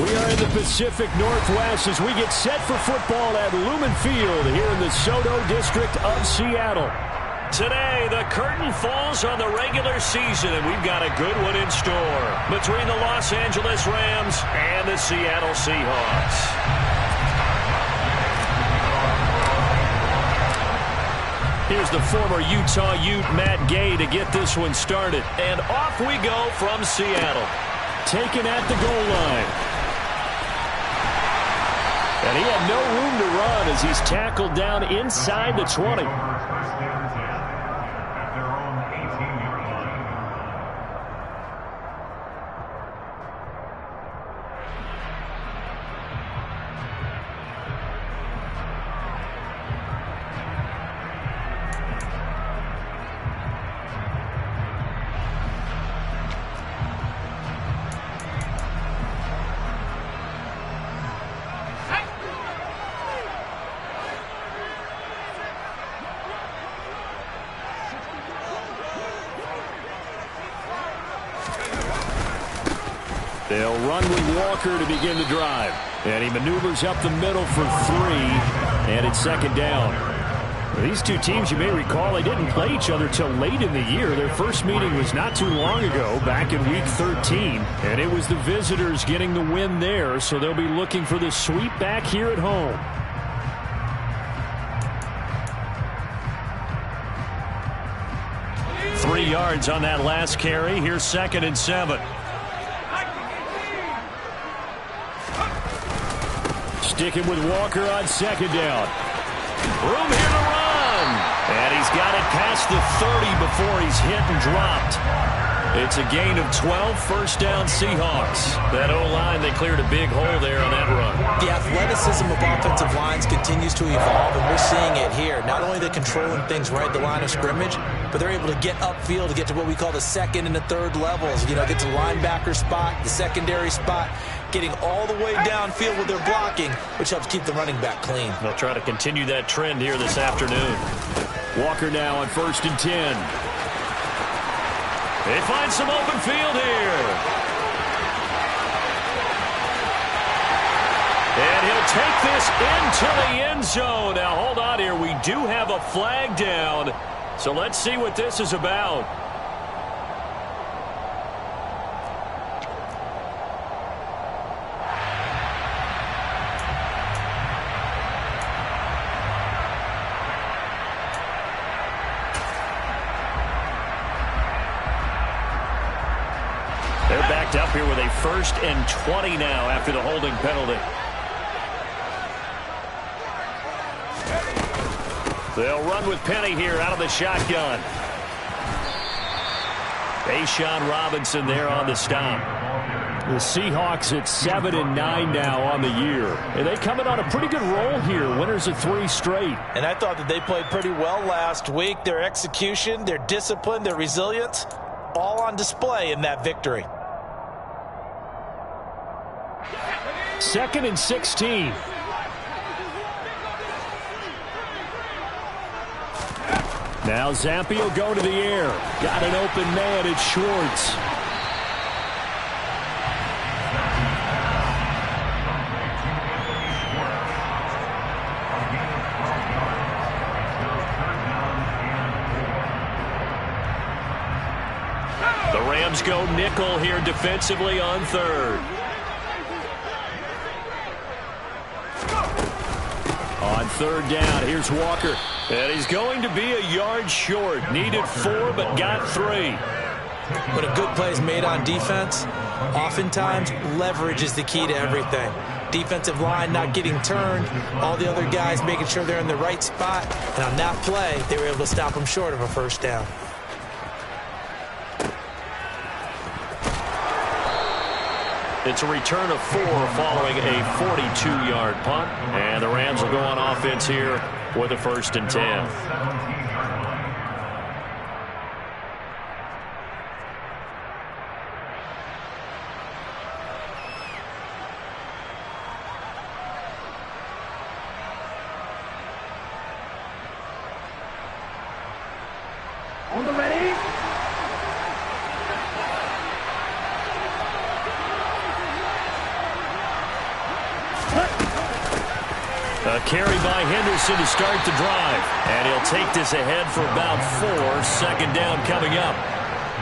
We are in the Pacific Northwest as we get set for football at Lumen Field here in the SoDo district of Seattle. Today, the curtain falls on the regular season, and we've got a good one in store between the Los Angeles Rams and the Seattle Seahawks. Here's the former Utah Ute, Matt Gay, to get this one started. And off we go from Seattle. Taken at the goal line. And he had no room to run as he's tackled down inside the 20. They'll run with Walker to begin the drive. And he maneuvers up the middle for 3. And it's second down. These two teams, you may recall, they didn't play each other till late in the year. Their first meeting was not too long ago, back in Week 13. And it was the visitors getting the win there, so they'll be looking for the sweep back here at home. Three yards on that last carry. Here's 2nd and 7. Sticking with Walker on second down. Room here to run. And he's got it past the 30 before he's hit and dropped. It's a gain of 12, first down Seahawks. That O-line, they cleared a big hole there on that run. The athleticism of offensive lines continues to evolve, and we're seeing it here. Not only are they controlling things right at the line of scrimmage, but they're able to get upfield to get to what we call the second and the third levels. You know, get to the linebacker spot, the secondary spot, getting all the way downfield with their blocking, which helps keep the running back clean. They'll try to continue that trend here this afternoon. Walker now on 1st and 10. They find some open field here. And he'll take this into the end zone. Now, hold on here. We do have a flag down. So let's see what this is about. They're backed up here with a 1st and 20 now after the holding penalty. They'll run with Penny here out of the shotgun. Ashawn Robinson there on the stop. The Seahawks at 7 and 9 now on the year. And they come in on a pretty good roll here. Winners of 3 straight. And I thought that they played pretty well last week. Their execution, their discipline, their resilience, all on display in that victory. 2nd and 16. Now Zampio going to the air. Got an open man. It's Schwartz. The Rams go nickel here defensively on 3rd. On 3rd down, here's Walker. And he's going to be a yard short. Needed 4, but got 3. When a good play is made on defense, oftentimes leverage is the key to everything. Defensive line not getting turned, all the other guys making sure they're in the right spot. And on that play, they were able to stop them short of a 1st down. It's a return of 4 following a 42-yard punt. And the Rams will go on offense here with a 1st and 10. On the ready. A carry by Henderson to start the drive. And he'll take this ahead for about 4. Second down coming up.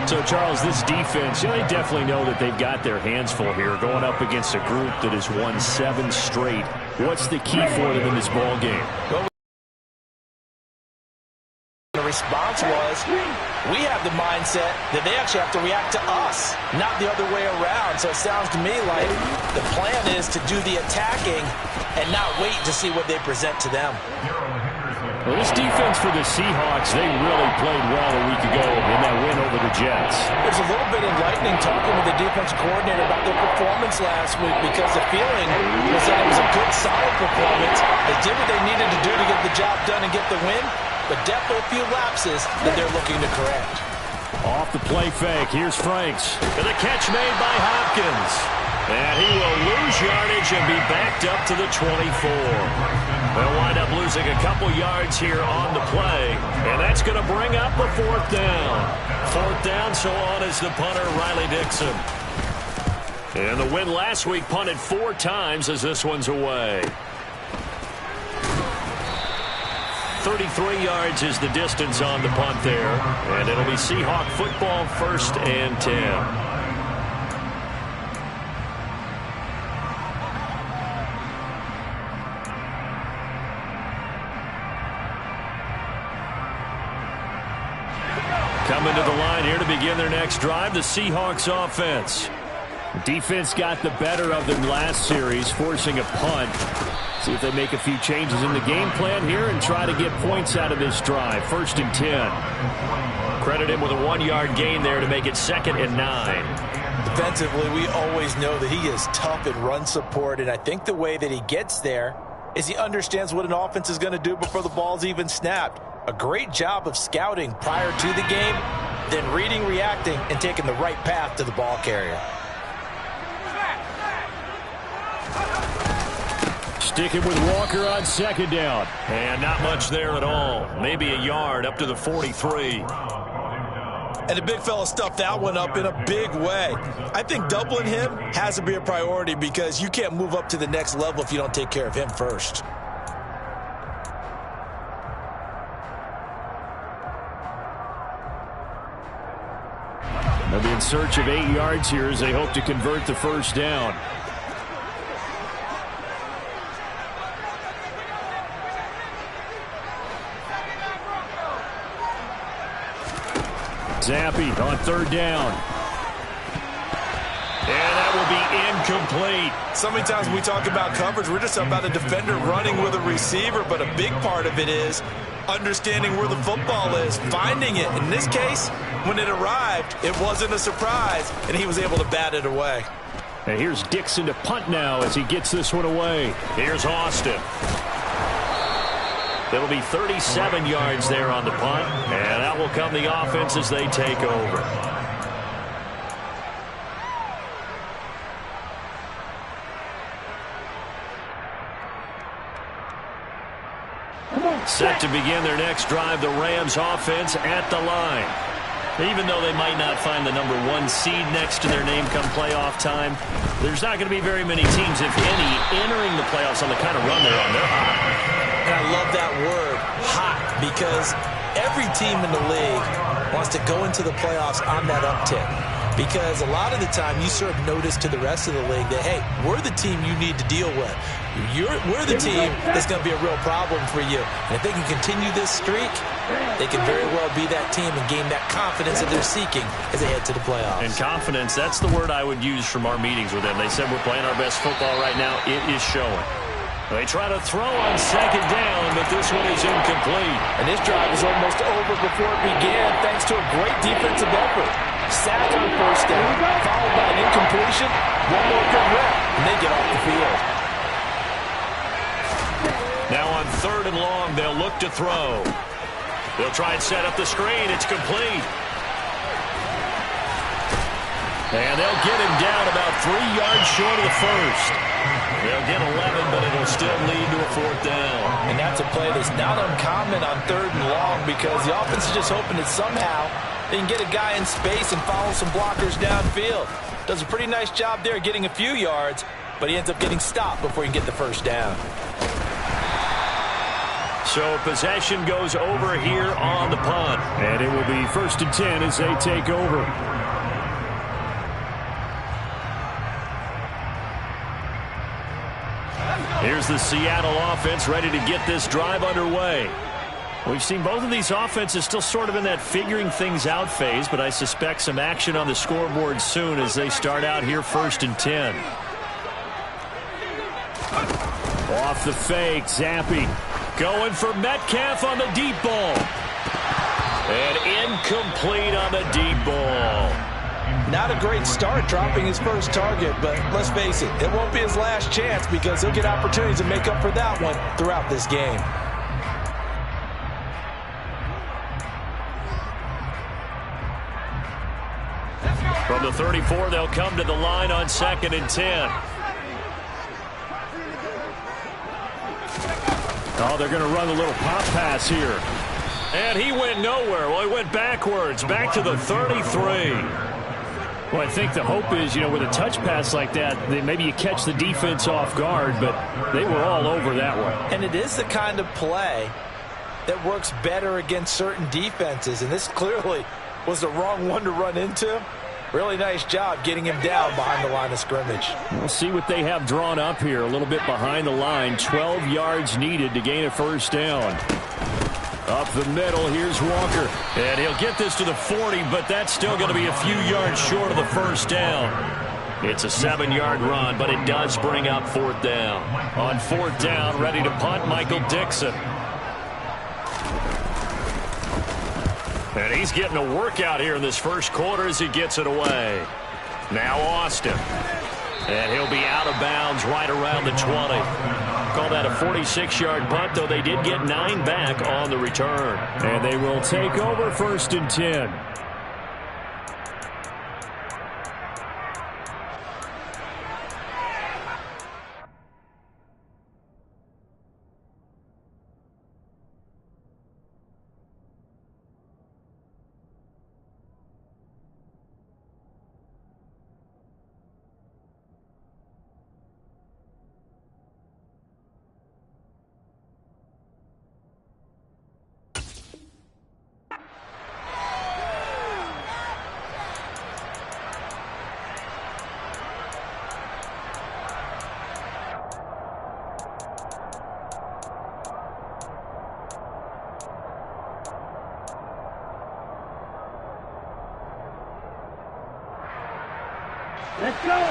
So, Charles, this defense, they definitely know that they've got their hands full here going up against a group that has won 7 straight. What's the key for them in this ball game? Well, the response was, we have the mindset that they actually have to react to us, not the other way around. So it sounds to me like the plan is to do the attacking and not wait to see what they present to them. Well, this defense for the Seahawks, they really played well a week ago in that win over the Jets. There's a little bit enlightening talking with the defense coordinator about their performance last week because the feeling was that it was a good, solid performance. They did what they needed to do to get the job done and get the win, but definitely a few lapses that they're looking to correct. Off the play fake, here's Franks. And the catch made by Hopkins. And he will lose yardage and be backed up to the 24. They'll wind up losing a couple yards here on the play. And that's going to bring up a 4th down. 4th down, so on is the punter, Riley Dixon. And the win last week punted 4 times as this one's away. 33 yards is the distance on the punt there. And it'll be Seahawk football, 1st and 10. Coming to the line here to begin their next drive, the Seahawks offense. Defense got the better of them last series, forcing a punt. See if they make a few changes in the game plan here and try to get points out of this drive. 1st and 10. Credit him with a 1-yard gain there to make it 2nd and 9. Defensively, we always know that he is tough in run support, and I think the way that he gets there is he understands what an offense is going to do before the ball's even snapped. A great job of scouting prior to the game, then reading, reacting, and taking the right path to the ball carrier. Sticking with Walker on 2nd down. And not much there at all. Maybe a yard up to the 43. And the big fella stuffed that one up in a big way. I think doubling him has to be a priority because you can't move up to the next level if you don't take care of him first. They'll be in search of 8 yards here as they hope to convert the 1st down. Zappi on 3rd down. And that will be incomplete. So many times when we talk about coverage, we're just about a defender running with a receiver, but a big part of it is understanding where the football is, finding it. In this case, when it arrived, it wasn't a surprise, and he was able to bat it away. And here's Dixon to punt now as he gets this one away. Here's Austin. It'll be 37 yards there on the punt, and that will come the offense as they take over. Set to begin their next drive, the Rams offense at the line. Even though they might not find the number 1 seed next to their name come playoff time, there's not going to be very many teams, if any, entering the playoffs on the kind of run they're on. They're hot. And I love that word, hot, because every team in the league wants to go into the playoffs on that uptick. Because a lot of the time you serve notice to the rest of the league that, hey, we're the team you need to deal with. We're the team that's going to be a real problem for you. And if they can continue this streak, they can very well be that team and gain that confidence that they're seeking as they head to the playoffs. And confidence, that's the word I would use from our meetings with them. They said we're playing our best football right now. It is showing. They try to throw on 2nd down, but this one is incomplete. And this drive is almost over before it began thanks to a great defensive effort. Sack on 1st down, followed by an incompletion, one more good rep, and they get off the field. Now on 3rd and long, they'll look to throw. They'll try and set up the screen. It's complete. And they'll get him down about 3 yards short of the 1st. They'll get 11, but it'll still lead to a 4th down. And that's a play that's not uncommon on 3rd and long because the offense is just hoping that somehow they can get a guy in space and follow some blockers downfield. Does a pretty nice job there getting a few yards, but he ends up getting stopped before he can get the 1st down. So possession goes over here on the punt. And it will be 1st and 10 as they take over. Here's the Seattle offense ready to get this drive underway. We've seen both of these offenses still sort of in that figuring things out phase, but I suspect some action on the scoreboard soon as they start out here 1st and 10. Off the fake, Zappi going for Metcalf on the deep ball. And incomplete on the deep ball. Not a great start dropping his first target, but let's face it, it won't be his last chance because he'll get opportunities to make up for that one throughout this game. From the 34, they'll come to the line on 2nd and 10. Oh, they're going to run a little pop pass here. And he went nowhere. Well, he went backwards, back to the 33. Well, I think the hope is, with a touch pass like that, maybe you catch the defense off guard, but they were all over that one. And it is the kind of play that works better against certain defenses, and this clearly was the wrong one to run into. Really nice job getting him down behind the line of scrimmage. We'll see what they have drawn up here. A little bit behind the line. 12 yards needed to gain a first down. Up the middle, here's Walker. And he'll get this to the 40, but that's still going to be a few yards short of the first down. It's a 7-yard run, but it does bring up 4th down. On 4th down, ready to punt, Michael Dixon. And he's getting a workout here in this first quarter as he gets it away. Now Austin. And he'll be out of bounds right around the 20. Call that a 46-yard punt, though they did get 9 back on the return. And they will take over 1st and 10.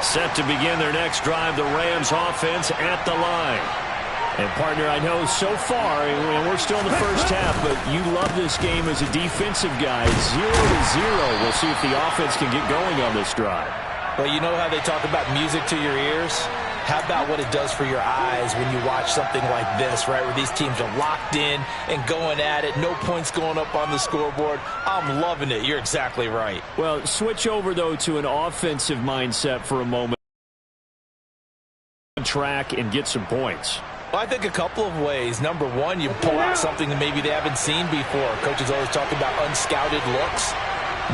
Set to begin their next drive, the Rams offense at the line. And, partner, I know so far, and we're still in the first half, but you love this game as a defensive guy. 0-0. We'll see if the offense can get going on this drive. Well, you know how they talk about music to your ears? How about what it does for your eyes when you watch something like this, right, where these teams are locked in and going at it, no points going up on the scoreboard? I'm loving it. You're exactly right. Well, switch over, though, to an offensive mindset for a moment. Track and get some points. Well, I think a couple of ways. Number one, you pull out something that maybe they haven't seen before. Coaches always talk about unscouted looks.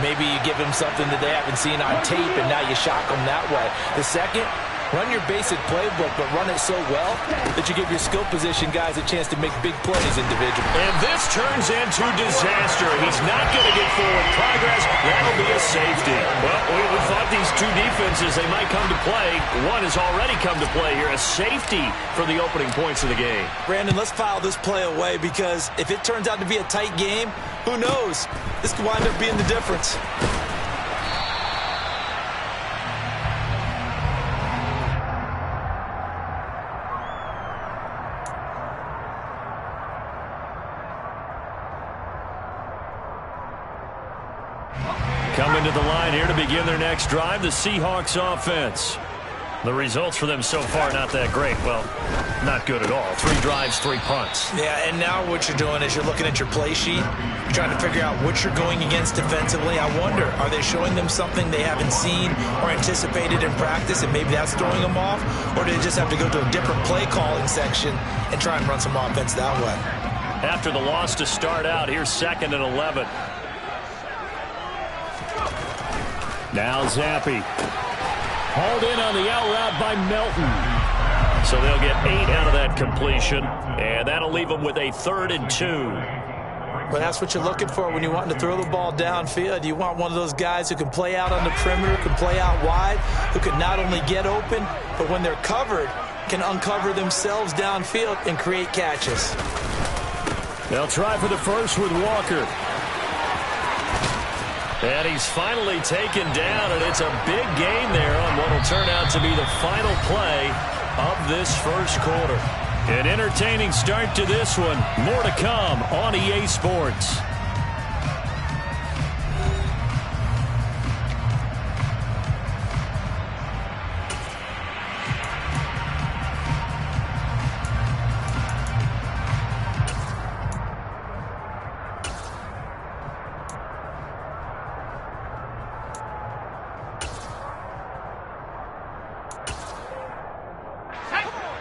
Maybe you give them something that they haven't seen on tape, and now you shock them that way. The second, run your basic playbook, but run it so well that you give your skill position guys a chance to make big plays individually. And this turns into disaster. He's not going to get forward progress. That'll be a safety. Well, we thought these two defenses, they might come to play. One has already come to play here. A safety for the opening points of the game. Brandon, let's file this play away because if it turns out to be a tight game, who knows? This could wind up being the difference. Coming to the line here to begin their next drive, the Seahawks offense. The results for them so far, not that great. Well, not good at all. 3 drives, 3 punts. Yeah, and now what you're doing is you're looking at your play sheet. You're trying to figure out what you're going against defensively. I wonder, are they showing them something they haven't seen or anticipated in practice, and maybe that's throwing them off? Or do they just have to go to a different play calling section and try and run some offense that way? After the loss to start out, here's 2nd and 11. Now Zappi. Hauled in on the out route by Melton. So they'll get 8 out of that completion, and that'll leave them with a 3rd and 2. Well, that's what you're looking for when you want to throw the ball downfield. You want one of those guys who can play out on the perimeter, can play out wide, who can not only get open, but when they're covered, can uncover themselves downfield and create catches. They'll try for the first with Walker. And he's finally taken down, and it's a big gain there on what will turn out to be the final play of this first quarter. An entertaining start to this one. More to come on EA Sports.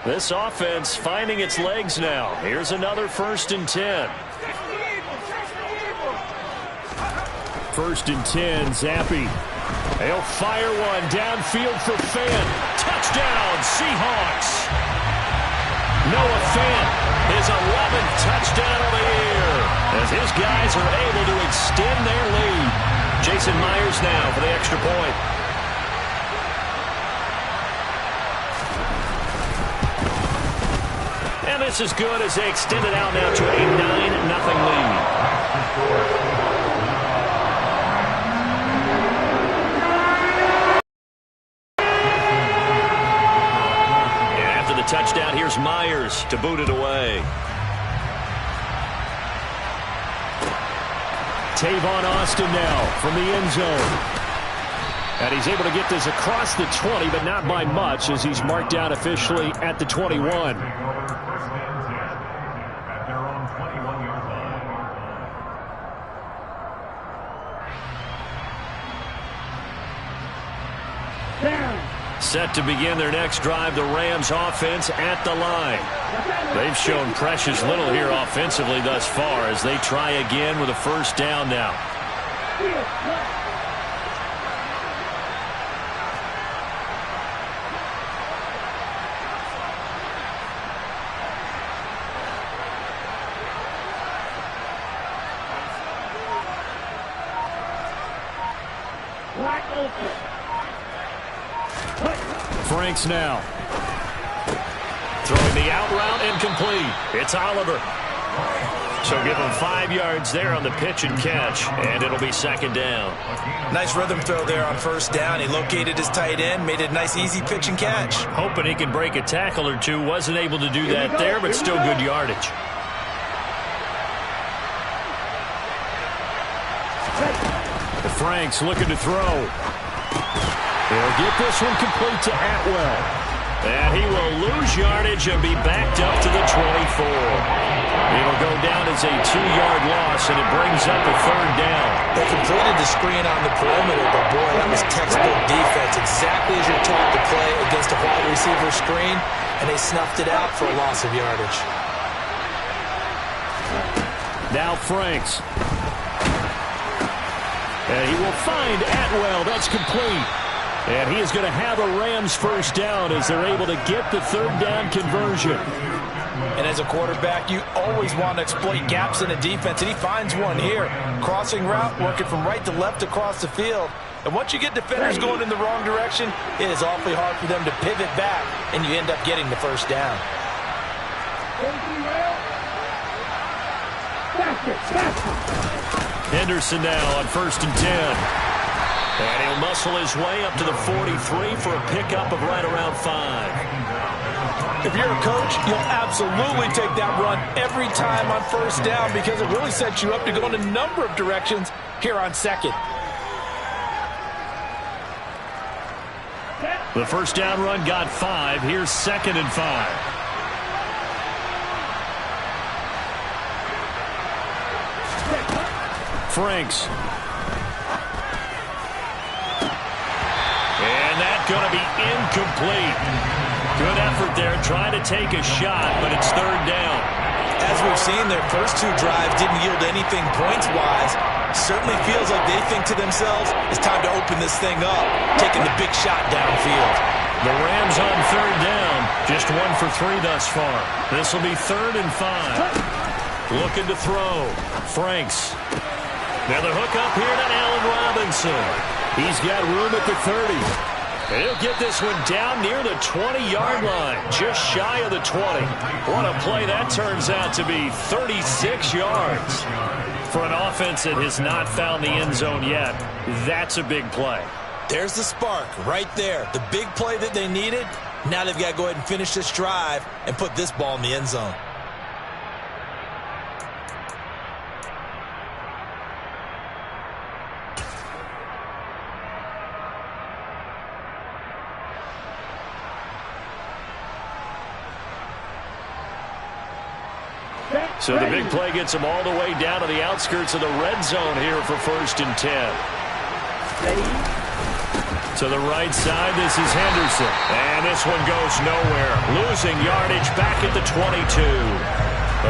This offense finding its legs now. Here's another 1st and 10. 1st and 10, Zappi. He'll fire one downfield for Fant. Touchdown, Seahawks. Noah Fant, his 11th touchdown of the year, as his guys are able to extend their lead. Jason Myers now for the extra point. And this is good as they extend it out now to a 9-0 lead. And after the touchdown, here's Myers to boot it away. Tavon Austin now from the end zone. And he's able to get this across the 20, but not by much, as he's marked down officially at the 21. Set to begin their next drive, the Rams offense at the line. They've shown precious little here offensively thus far as they try again with a 1st down now. Franks now. Throwing the out route incomplete. It's Oliver. So give him 5 yards there on the pitch and catch, and it'll be 2nd down. Nice rhythm throw there on 1st down. He located his tight end, made it a nice easy pitch and catch. Hoping he can break a tackle or two. Wasn't able to do that there, but still good yardage. Franks looking to throw. He'll get this one complete to Atwell. And he will lose yardage and be backed up to the 24. It'll go down as a 2-yard loss, and it brings up a 3rd down. They completed the screen on the perimeter, but boy, that was textbook defense. Exactly as you're told to play against a wide receiver screen, and they snuffed it out for a loss of yardage. Now Franks. And he will find Atwell. That's complete. And he is going to have a Rams 1st down as they're able to get the 3rd down conversion. And as a quarterback, you always want to exploit gaps in a defense, and he finds one here. Crossing route, working from right to left across the field. And once you get defenders going in the wrong direction, it is awfully hard for them to pivot back, and you end up getting the 1st down. Henderson now on 1st and 10. And he'll muscle his way up to the 43 for a pickup of right around 5. If you're a coach, you'll absolutely take that run every time on 1st down because it really sets you up to go in a number of directions here on 2nd. The 1st down run got 5. Here's 2nd and 5. Franks. And that's going to be incomplete. Good effort there, trying to take a shot, but it's 3rd down. As we've seen, their first 2 drives didn't yield anything points-wise. Certainly feels like they think to themselves, it's time to open this thing up, taking the big shot downfield. The Rams on third down. Just 1 for 3 thus far. This will be 3rd and 5. Looking to throw. Franks. Now the hook up here to Allen Robinson. He's got room at the 30. And he'll get this one down near the 20-yard line. Just shy of the 20. What a play that turns out to be. 36 yards. For an offense that has not found the end zone yet, that's a big play. There's the spark right there. The big play that they needed. Now they've got to go ahead and finish this drive and put this ball in the end zone. So the big play gets them all the way down to the outskirts of the red zone here for 1st and 10. To the right side, this is Henderson. And this one goes nowhere. Losing yardage back at the 22.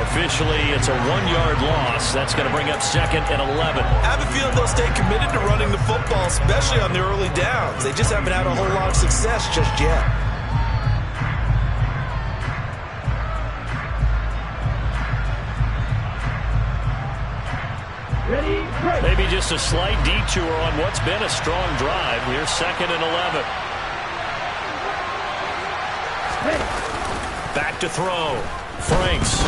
Officially, it's a 1-yard loss. That's going to bring up 2nd and 11. I have a feeling they'll stay committed to running the football, especially on the early downs. They just haven't had a whole lot of success just yet. Maybe just a slight detour on what's been a strong drive. Here's 2nd and 11. Back to throw. Franks.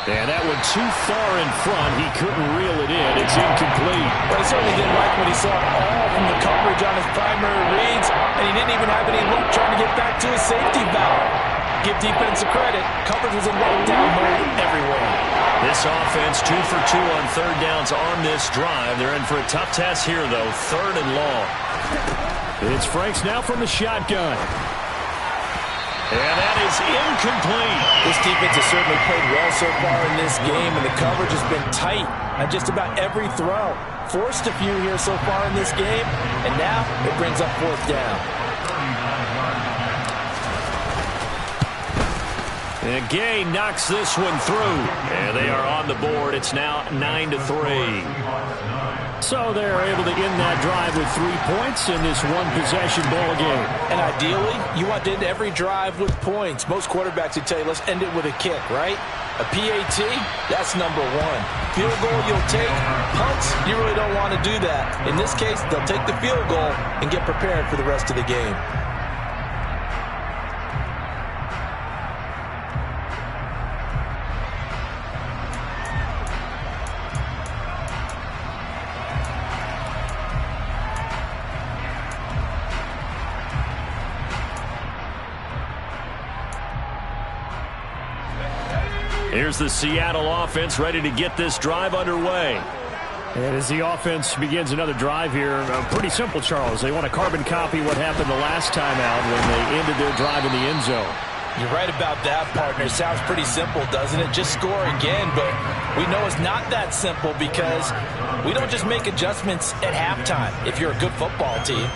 And that one too far in front. He couldn't reel it in. It's incomplete. Well, he certainly didn't like what he saw all from the coverage on his primary reads, and he didn't even have any luck trying to get back to his safety valve. Give defense credit. Coverage was in lockdown mode everywhere. This offense 2 for 2 on 3rd downs on this drive. They're in for a tough test here, though. 3rd and long. It's Franks now from the shotgun. And that is incomplete. This defense has certainly played well so far in this game, and the coverage has been tight on just about every throw. Forced a few here so far in this game, and now it brings up 4th down. And Gay knocks this one through. And they are on the board. It's now 9-3. So they're able to end that drive with 3 points in this one-possession ball game. And ideally, you want to end every drive with points. Most quarterbacks would tell you, let's end it with a kick, right? A PAT, that's number 1. Field goal, you'll take. Punts, you really don't want to do that. In this case, they'll take the field goal and get prepared for the rest of the game. Here's the Seattle offense ready to get this drive underway. And as the offense begins another drive here, pretty simple, Charles. They want to carbon copy what happened the last time out when they ended their drive in the end zone. You're right about that, partner. Sounds pretty simple, doesn't it? Just score again, but we know it's not that simple because we don't just make adjustments at halftime if you're a good football team.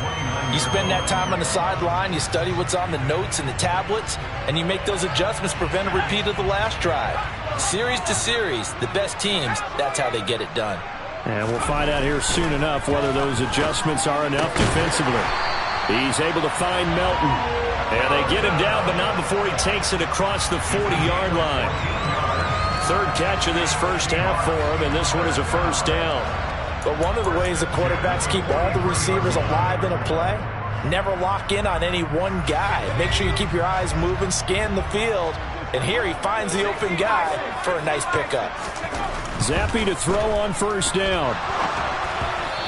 You spend that time on the sideline, you study what's on the notes and the tablets, and you make those adjustments, prevent a repeat of the last drive. Series to series, the best teams, that's how they get it done. And we'll find out here soon enough whether those adjustments are enough defensively. He's able to find Melton. And they get him down, but not before he takes it across the 40-yard line. 3rd catch of this first half for him, and this one is a 1st down. But one of the ways the quarterbacks keep all the receivers alive in a play, never lock in on any one guy. Make sure you keep your eyes moving, scan the field, and here he finds the open guy for a nice pickup. Zappi to throw on 1st down.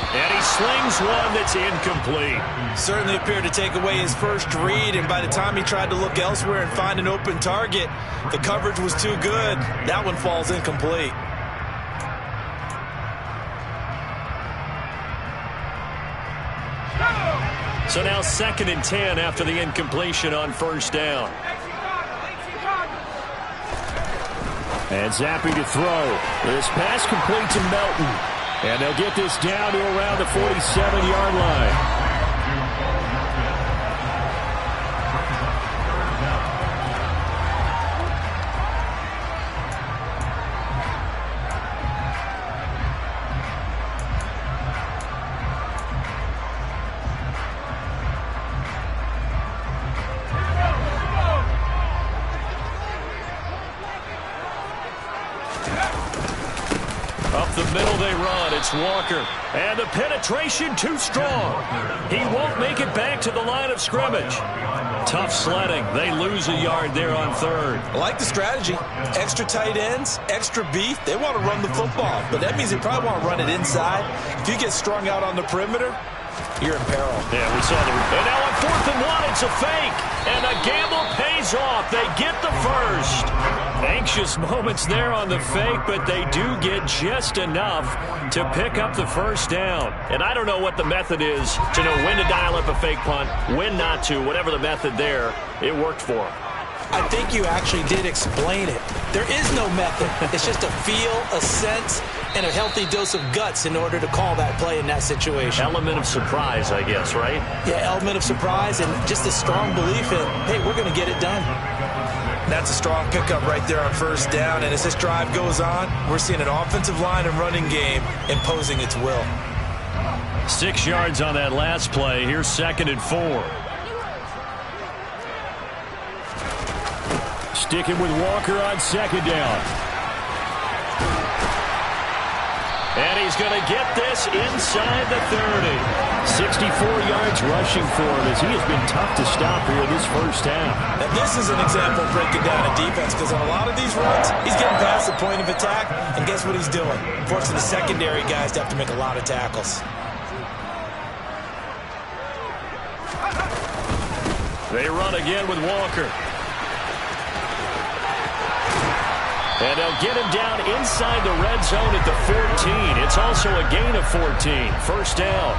And he slings one that's incomplete. Certainly appeared to take away his first read, and by the time he tried to look elsewhere and find an open target, the coverage was too good. That one falls incomplete. So now 2nd and 10 after the incompletion on 1st down. And Zappi to throw. This pass complete to Melton. And they'll get this down to around the 47-yard line. Up the middle they run. It's Walker. And the penetration too strong. He won't make it back to the line of scrimmage. Tough sledding. They lose a yard there on third. I like the strategy. Extra tight ends, extra beef. They want to run the football, but that means they probably want to run it inside. If you get strung out on the perimeter, you're in peril. Yeah, we saw the... And now on 4th and 1, it's a fake. And the gamble pays off. They get the first. Anxious moments there on the fake, but they do get just enough to pick up the first down. And I don't know what the method is to know when to dial up a fake punt, when not to. Whatever the method there, it worked for them. I think you actually did explain it. There is no method. It's just a feel, a sense, and a healthy dose of guts in order to call that play in that situation. Element of surprise, I guess, right? Yeah, element of surprise and just a strong belief in, hey, we're going to get it done. That's a strong pickup right there on first down, and as this drive goes on, we're seeing an offensive line and running game imposing its will. 6 yards on that last play. Here's 2nd and 4. Sticking with Walker on 2nd down. And he's going to get this inside the 30. 64 yards rushing for him as he has been tough to stop here this first half. Now this is an example of breaking down a defense, because on a lot of these runs, he's getting past the point of attack, and guess what he's doing? Forcing the secondary guys to have to make a lot of tackles. They run again with Walker. And they'll get him down inside the red zone at the 14. It's also a gain of 14. First down.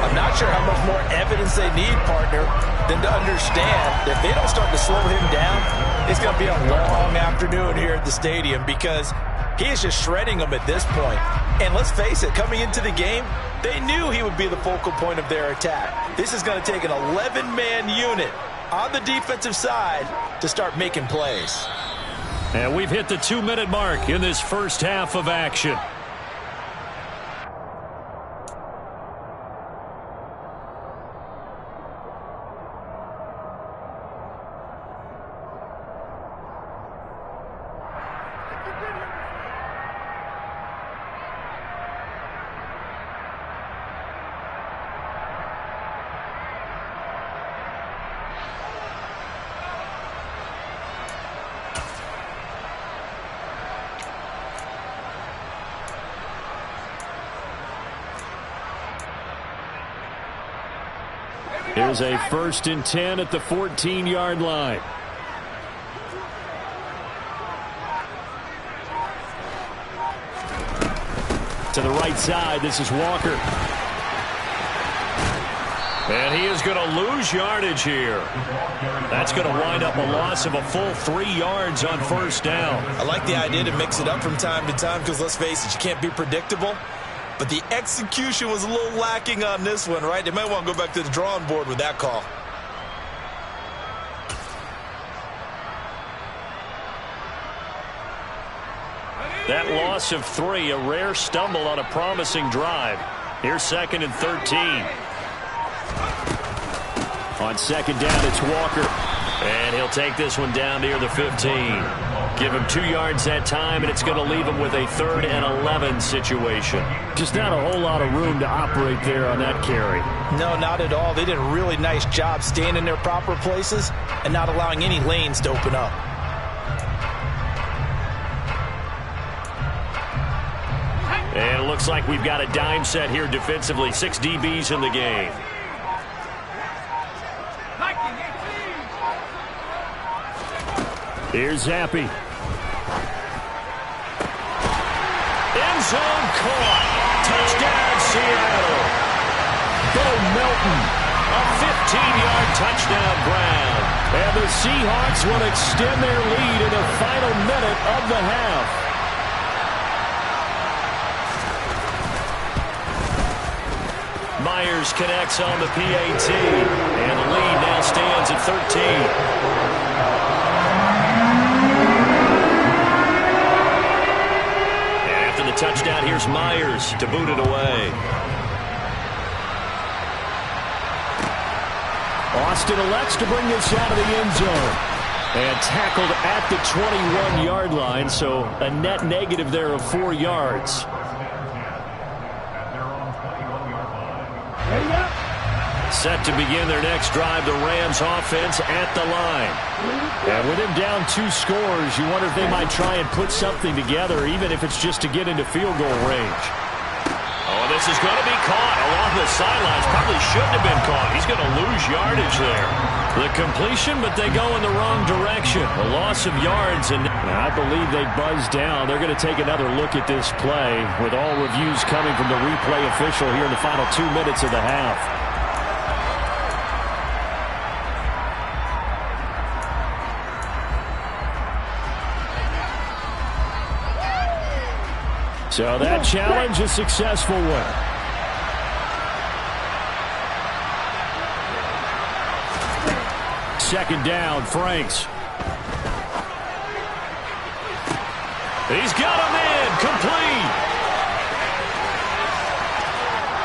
I'm not sure how much more evidence they need, partner, than to understand that if they don't start to slow him down, it's going to be a long afternoon here at the stadium, because he is just shredding them at this point. And let's face it, coming into the game, they knew he would be the focal point of their attack. This is going to take an 11-man unit on the defensive side to start making plays. And we've hit the 2-minute mark in this first half of action. Here's a 1st and 10 at the 14-yard line. To the right side, this is Walker. And he is going to lose yardage here. That's going to wind up a loss of a full 3 yards on first down. I like the idea to mix it up from time to time, because let's face it, you can't be predictable. But the execution was a little lacking on this one, right? They might want to go back to the drawing board with that call. That loss of 3, a rare stumble on a promising drive. Here's 2nd and 13. On 2nd down, it's Walker. And he'll take this one down near the 15. Give him 2 yards that time, and it's going to leave him with a 3rd and 11 situation. Just not a whole lot of room to operate there on that carry. No, not at all. They did a really nice job staying in their proper places and not allowing any lanes to open up. And it looks like we've got a dime set here defensively. 6 DBs in the game. Here's Zappi. End zone caught. Touchdown, Seattle. Bo Melton. A 15-yard touchdown grab. And the Seahawks will extend their lead in the final minute of the half. Myers connects on the PAT. And the lead now stands at 13. Touchdown, here's Myers to boot it away. Austin elects to bring this out of the end zone. And tackled at the 21-yard line, so a net negative there of 4 yards. Set to begin their next drive, the Rams offense at the line. And with him down 2 scores, you wonder if they might try and put something together, even if it's just to get into field goal range. Oh, this is going to be caught along the sidelines. Probably shouldn't have been caught. He's going to lose yardage there. The completion, but they go in the wrong direction. A loss of yards, and I believe they buzzed down. They're going to take another look at this play with all reviews coming from the replay official here in the final 2 minutes of the half. So that challenge, a successful one. Second down, Franks. He's got him in, complete.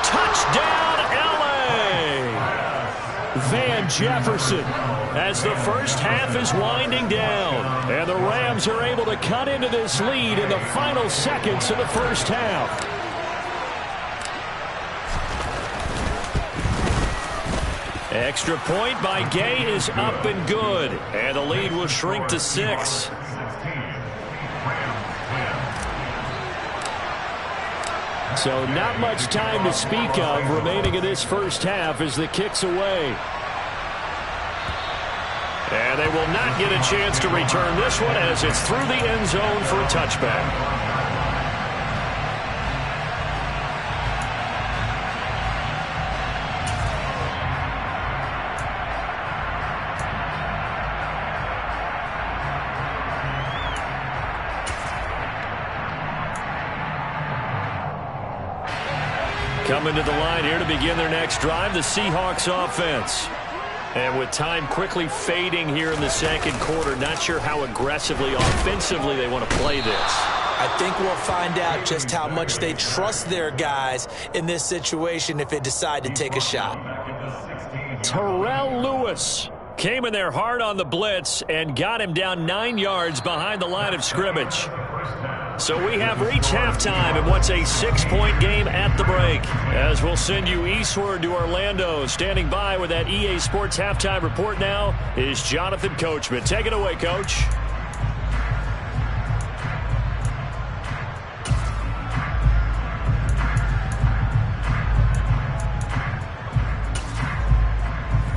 Touchdown, LA. Van Jefferson, as the first half is winding down. And the Rams are able to cut into this lead in the final seconds of the first half. Extra point by Gay is up and good. And the lead will shrink to 6. So not much time to speak of remaining in this first half as the kick's away. And they will not get a chance to return this one as it's through the end zone for a touchback. Coming to the line here to begin their next drive, the Seahawks offense. And with time quickly fading here in the second quarter, not sure how aggressively, offensively they want to play this. I think we'll find out just how much they trust their guys in this situation if they decide to take a shot. Terrell Lewis came in there hard on the blitz and got him down 9 yards behind the line of scrimmage. So we have reached halftime in what's a 6-point game at the break. As we'll send you eastward to Orlando. Standing by with that EA Sports halftime report now is Jonathan Coachman. Take it away, Coach.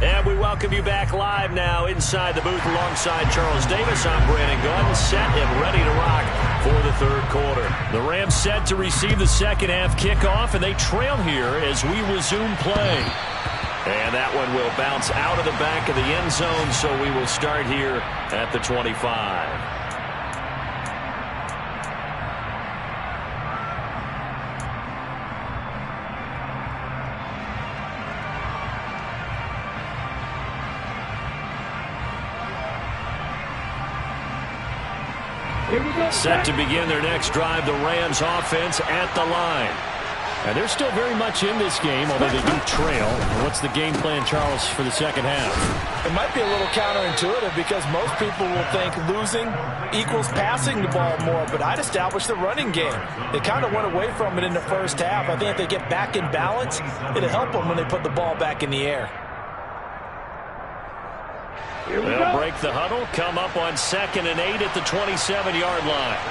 And we welcome you back live now inside the booth alongside Charles Davis. I'm Brandon Gunn, set and ready to rock for the third quarter. The Rams set to receive the second half kickoff, and they trail here as we resume play. And that one will bounce out of the back of the end zone, so we will start here at the 25. Set to begin their next drive, the Rams offense at the line. And they're still very much in this game, although they do trail. What's the game plan, Charles, for the second half? It might be a little counterintuitive because most people will think losing equals passing the ball more, but I'd establish the running game. They kind of went away from it in the first half. I think if they get back in balance, it'll help them when they put the ball back in the air. They'll break the huddle, come up on 2nd and 8 at the 27-yard line.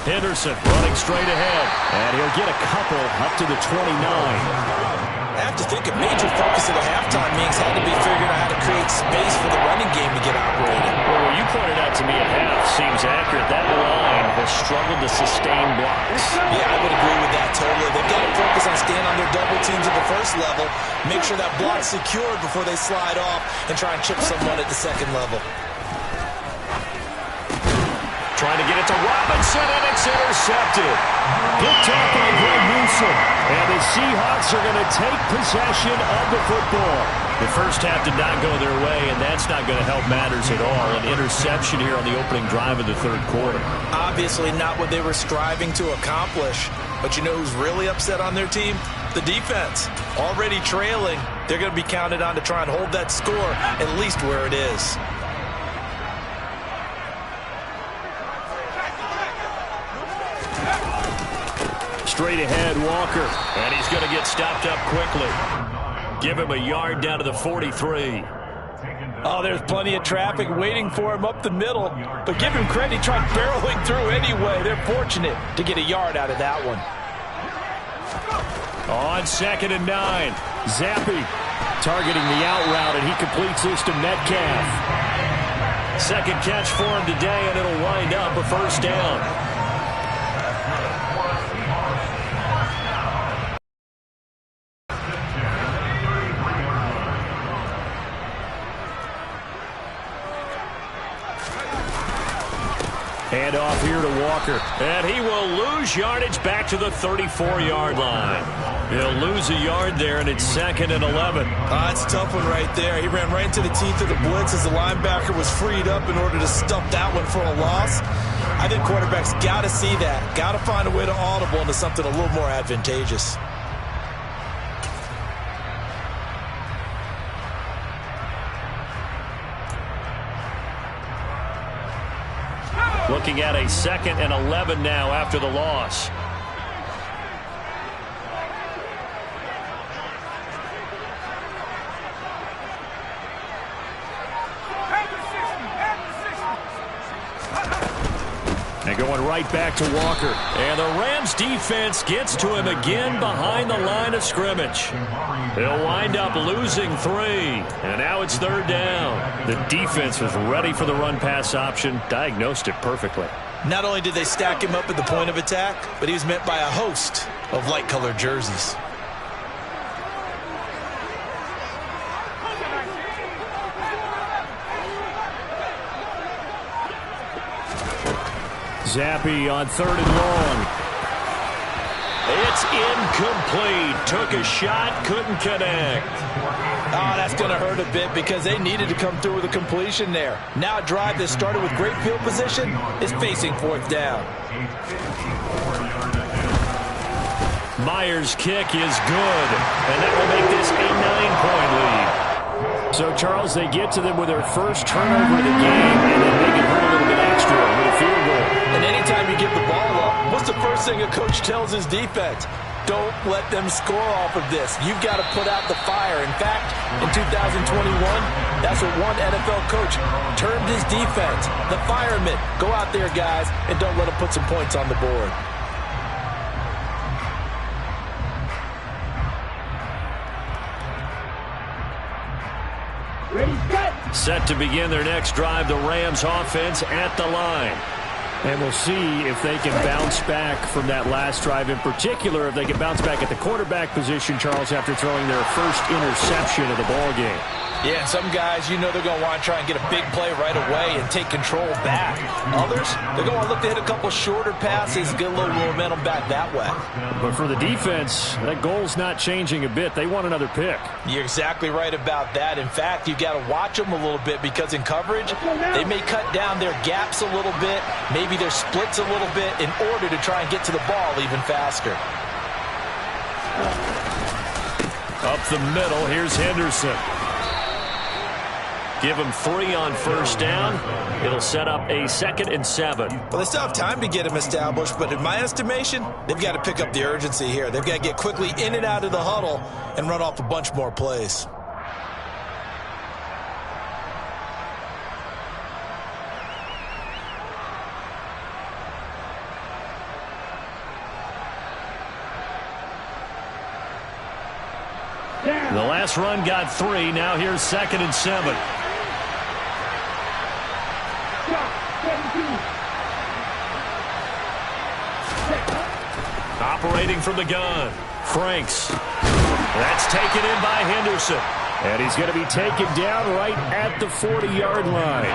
Henderson running straight ahead, and he'll get a couple up to the 29. I have to think a major focus of the halftime means had to be figuring out how to create space for the running game to get operated. Well, what you pointed out to me at half seems accurate. That line has struggled to sustain blocks. Yeah, I would agree with that totally. They've got to focus on staying on their double teams at the first level, make sure that block's secured before they slide off and try and chip someone at the second level. Trying to get it to Robinson, and it's intercepted. Picked off by Greg Newsome. And the Seahawks are going to take possession of the football. The first half did not go their way, and that's not going to help matters at all. An interception here on the opening drive of the third quarter. Obviously not what they were striving to accomplish. But you know who's really upset on their team? The defense. Already trailing, they're going to be counted on to try and hold that score at least where it is. Straight ahead, Walker. And he's going to get stopped up quickly. Give him a yard down to the 43. Oh, there's plenty of traffic waiting for him up the middle. But give him credit, he tried barreling through anyway. They're fortunate to get a yard out of that one. On 2nd and 9. Zappi targeting the out route, and he completes this to Metcalf. Second catch for him today, and it'll wind up a first down. Hand off here to Walker. And he will lose yardage back to the 34-yard line. He'll lose a yard there, and it's 2nd and 11. It's a tough one right there. He ran right into the teeth of the blitz as the linebacker was freed up in order to stuff that one for a loss. I think quarterbacks got to see that. Got to find a way to audible into something a little more advantageous. Looking at a 2nd and 11 now after the loss. And going right back to Walker. And the Rams defense gets to him again behind the line of scrimmage. He'll wind up losing 3. And now it's 3rd down. The defense was ready for the run-pass option, diagnosed it perfectly. Not only did they stack him up at the point of attack, but he was met by a host of light-colored jerseys. Zappi on 3rd and long. It's incomplete. Took a shot, couldn't connect. Oh, that's going to hurt a bit because they needed to come through with a completion there. Now a drive that started with great field position is facing 4th down. Myers' kick is good, and that will make this a 9-point lead. So, Charles, they get to them with their first turnover of the game, and then they can hurt a little bit extra with a field goal. And anytime you give the ball up, what's the first thing a coach tells his defense? Don't let them score off of this. You've got to put out the fire. In fact, in 2021, that's what one NFL coach termed his defense. The firemen. Go out there, guys, and don't let them put some points on the board. Set to begin their next drive, the Rams offense at the line. And we'll see if they can bounce back from that last drive. In particular, if they can bounce back at the quarterback position, Charles, after throwing their first interception of the ball game. Yeah, some guys, you know they're going to want to try and get a big play right away and take control back. Others, they're going to look to hit a couple shorter passes, get a little momentum back that way. But for the defense, that goal's not changing a bit. They want another pick. You're exactly right about that. In fact, you've got to watch them a little bit because in coverage, they may cut down their gaps a little bit, maybe their splits a little bit in order to try and get to the ball even faster. Up the middle, here's Henderson. Give him 3 on first down. It'll set up a 2nd and 7. Well, they still have time to get him established, but in my estimation, they've got to pick up the urgency here. They've got to get quickly in and out of the huddle and run off a bunch more plays. The last run got 3. Now here's 2nd and 7. Operating from the gun. Franks. That's taken in by Henderson. And he's going to be taken down right at the 40-yard line.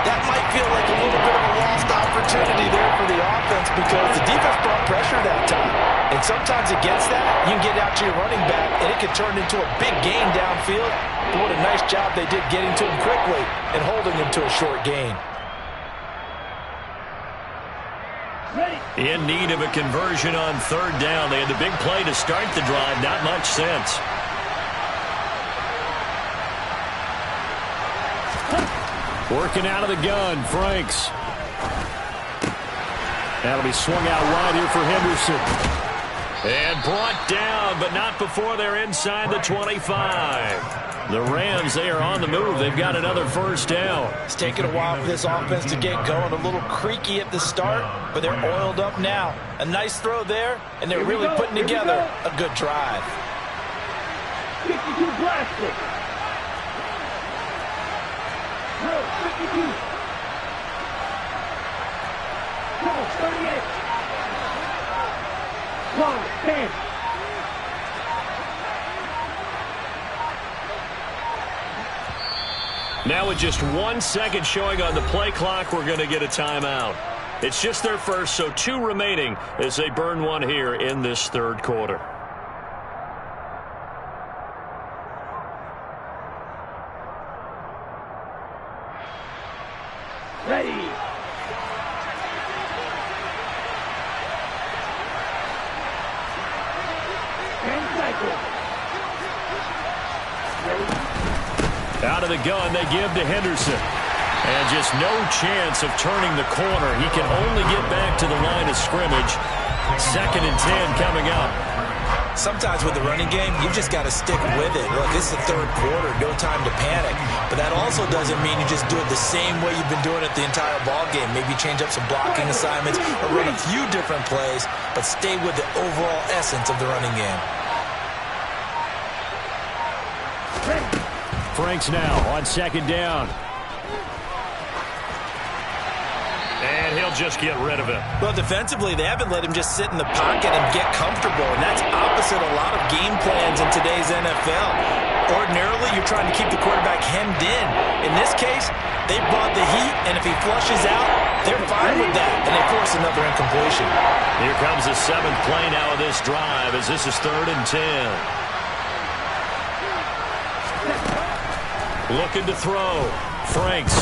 That might feel like a little bit of a lost opportunity there for the offense because the defense brought pressure that time. And sometimes against that, you can get out to your running back, and it can turn into a big gain downfield. But what a nice job they did getting to him quickly and holding him to a short gain. In need of a conversion on third down. They had the big play to start the drive. Not much sense. Working out of the gun, Franks. That'll be swung out wide here for Henderson. And brought down, but not before they're inside the 25. The Rams, they are on the move. They've got another first down. It's taken a while for this offense to get going. A little creaky at the start, but they're oiled up now. A nice throw there, and they're really putting together a good drive. 52 blasted. No, 52. No, 38. 10. Now with just 1 second showing on the play clock, we're going to get a timeout. It's just their first, so 2 remaining as they burn one here in this third quarter. Ready. Out of the gun, they give to Henderson. And just no chance of turning the corner. He can only get back to the line of scrimmage. 2nd and 10 coming up. Sometimes with the running game, you've just got to stick with it. Look, this is the third quarter, no time to panic. But that also doesn't mean you just do it the same way you've been doing it the entire ball game. Maybe change up some blocking assignments or run a few different plays, but stay with the overall essence of the running game. Franks now on 2nd down. And he'll just get rid of it. Well, defensively, they haven't let him just sit in the pocket and get comfortable, and that's opposite a lot of game plans in today's NFL. Ordinarily, you're trying to keep the quarterback hemmed in. In this case, they brought the heat, and if he flushes out, they're fine with that, and they force another incompletion. Here comes the 7th play now of this drive as this is 3rd and 10. Looking to throw. Franks.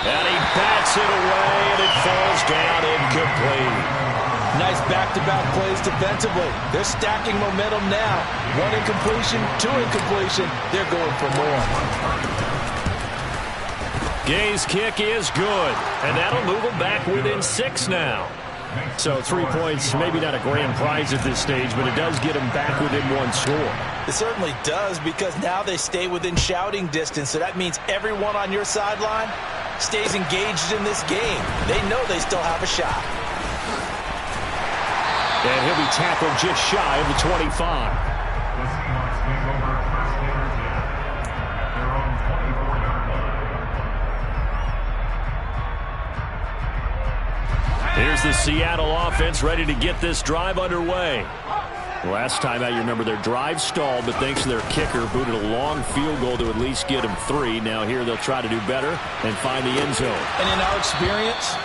And he bats it away, and it falls down incomplete. Nice back-to-back plays defensively. They're stacking momentum now. 1 incompletion, 2 incompletion. They're going for more. Gay's kick is good, and that'll move them back within 6 now. So 3 points, maybe not a grand prize at this stage, but it does get them back within 1 score. It certainly does, because now they stay within shouting distance, so that means everyone on your sideline stays engaged in this game. They know they still have a shot. And he'll be tackled just shy of the 25. Here's the Seattle offense ready to get this drive underway. Last time out, you remember their drive stalled, but thanks to their kicker, booted a long field goal to at least get them 3. Now here they'll try to do better and find the end zone. And in our experience,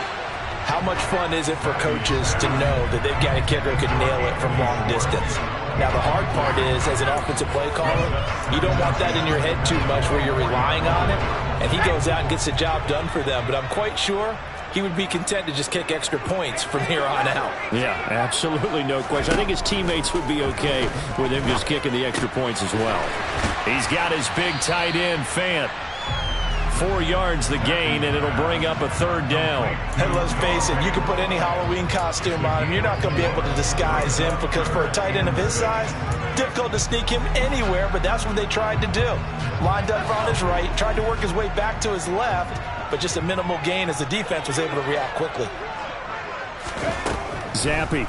how much fun is it for coaches to know that they've got a kicker who can nail it from long distance? Now, the hard part is, as an offensive play caller, you don't want that in your head too much where you're relying on it, and he goes out and gets the job done for them. But I'm quite sure he would be content to just kick extra points from here on out. Yeah, absolutely no question. I think his teammates would be okay with him just kicking the extra points as well. He's got his big tight end, Fant. 4 yards the gain, and it'll bring up a 3rd down. And let's face it, you can put any Halloween costume on him. You're not going to be able to disguise him, because for a tight end of his size, difficult to sneak him anywhere, but that's what they tried to do. Lined up on his right, tried to work his way back to his left, but just a minimal gain as the defense was able to react quickly. Zappy.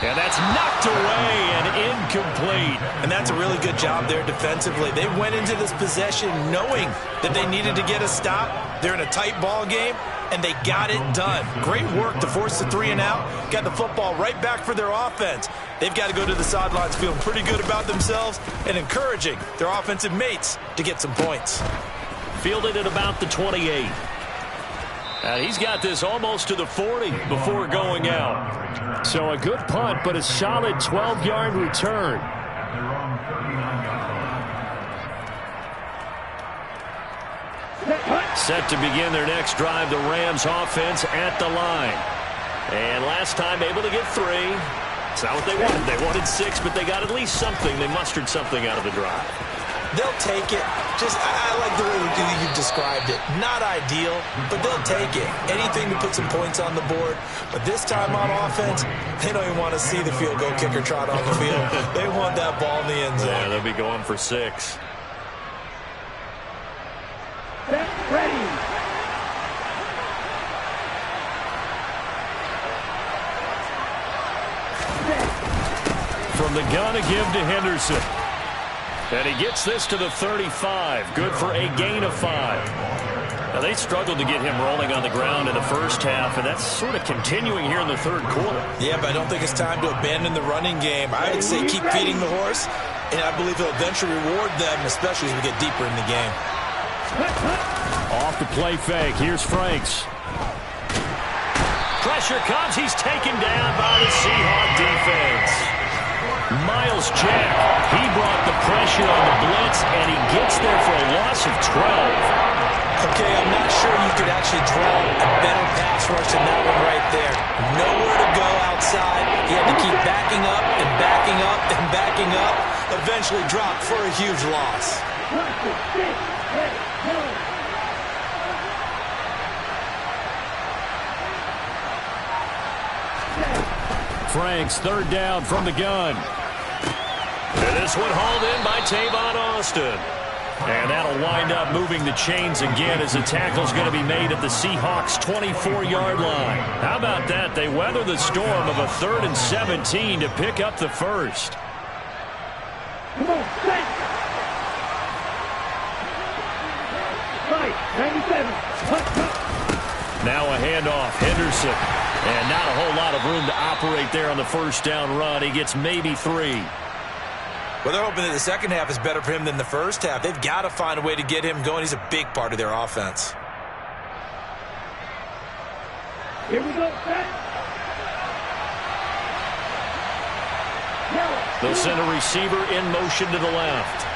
And that's knocked away and incomplete. And that's a really good job there defensively. They went into this possession knowing that they needed to get a stop. They're in a tight ball game, and they got it done. Great work to force the 3 and out. Got the football right back for their offense. They've got to go to the sidelines feeling pretty good about themselves and encouraging their offensive mates to get some points. Fielded at about the 28. And he's got this almost to the 40 before going out. So a good punt, but a solid 12-yard return. Set to begin their next drive, the Rams offense at the line. And last time able to get 3. It's not what they wanted. They wanted 6, but they got at least something. They mustered something out of the drive. They'll take it. I like the way you described it. Not ideal, but they'll take it. Anything to put some points on the board. But this time on offense, they don't even want to see the field goal kicker trot on the field. They want that ball in the end zone. Yeah, they'll be going for 6. Set, ready. From the gun, a give to Henderson. And he gets this to the 35. Good for a gain of 5. Now, they struggled to get him rolling on the ground in the first half, and that's sort of continuing here in the third quarter. Yeah, but I don't think it's time to abandon the running game. I would say keep feeding the horse, and I believe he'll eventually reward them, especially as we get deeper in the game. Off the play fake. Here's Franks. Pressure comes. He's taken down by the Seahawks defense. Miles Jack, he brought the pressure on the blitz, and he gets there for a loss of 12. Okay, I'm not sure you could actually draw a better pass rush than that one right there. Nowhere to go outside. He had to keep backing up and backing up and backing up. Eventually dropped for a huge loss. Franks, third down from the gun. And this one hauled in by Tavon Austin. And that'll wind up moving the chains again as the tackle's going to be made at the Seahawks' 24-yard line. How about that? They weather the storm of a 3rd and 17 to pick up the first. Come on, set. Right, 97. Now a handoff, Henderson. And not a whole lot of room to operate there on the first down run. He gets maybe 3. Well, they're hoping that the second half is better for him than the first half. They've got to find a way to get him going. He's a big part of their offense. Here we go, set. They'll send a receiver in motion to the left.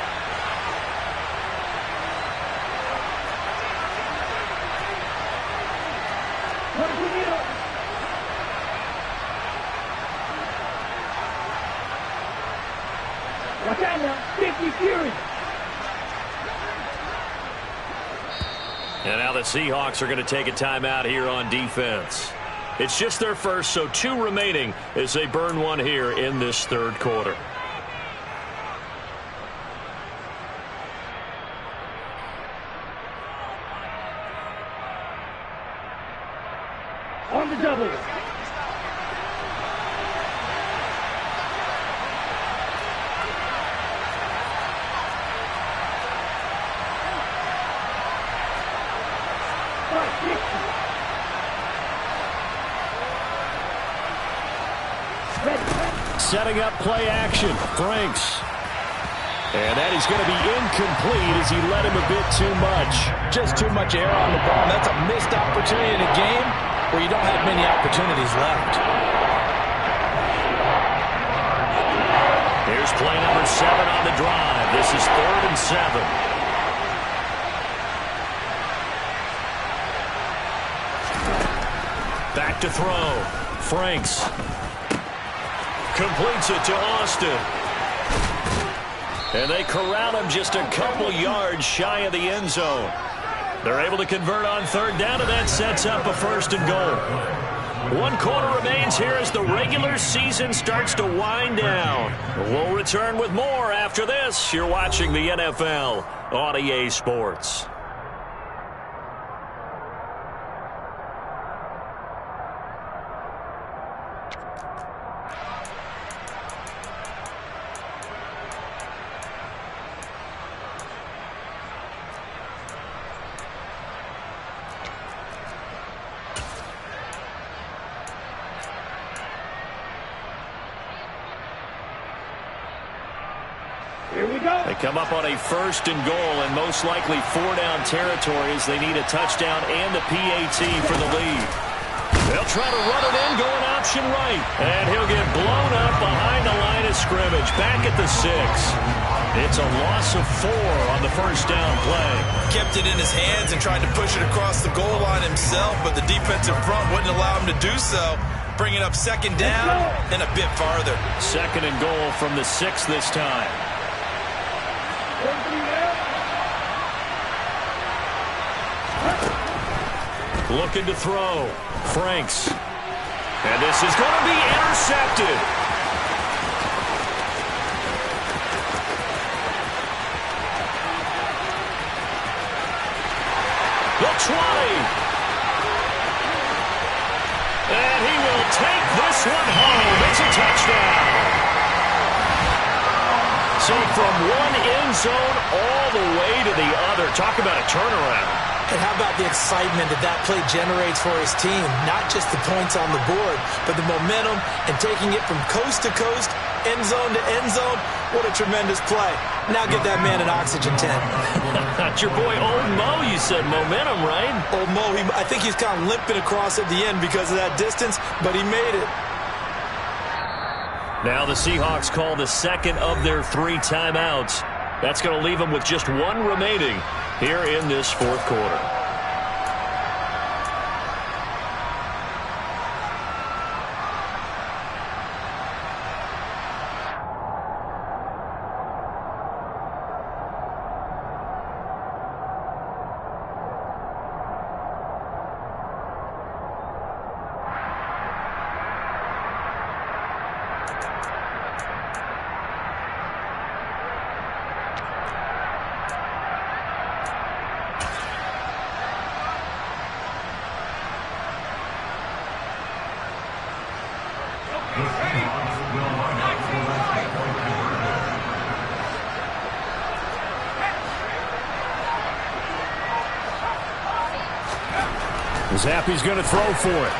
Watch out now, 50 Fury. And now the Seahawks are going to take a timeout here on defense. It's just their first, so 2 remaining as they burn one here in this third quarter. On the double. Setting up play action. Franks. And that is going to be incomplete as he led him a bit too much. Just too much air on the ball. That's a missed opportunity in a game where you don't have many opportunities left. Here's play number 7 on the drive. This is 3rd and 7. Back to throw. Franks. Completes it to Austin. And they corral him just a couple yards shy of the end zone. They're able to convert on 3rd down, and that sets up a 1st and goal. 1 quarter remains here as the regular season starts to wind down. We'll return with more after this. You're watching the NFL on EA Sports. Here we go. They come up on a 1st and goal and most likely 4-down territory as they need a touchdown and a PAT for the lead. They'll try to run it in, going option right. And he'll get blown up behind the line of scrimmage, back at the 6. It's a loss of 4 on the first down play. Kept it in his hands and tried to push it across the goal line himself, but the defensive front wouldn't allow him to do so. Bringing up second down and a bit farther. Second and goal from the 6 this time. Looking to throw. Franks. And this is going to be intercepted. The 20. And he will take this one home. It's a touchdown. So from one end zone all the way to the other. Talk about a turnaround. And how about the excitement that play generates for his team? Not just the points on the board, but the momentum and taking it from coast to coast, end zone to end zone. What a tremendous play. Now get that man an oxygen tent. Not your boy Old Mo, you said momentum, right? Old Mo, I think he's kind of limping across at the end because of that distance, but he made it. Now the Seahawks call the second of their 3 timeouts. That's going to leave them with just 1 remaining here in this fourth quarter. Zappi's going to throw for it.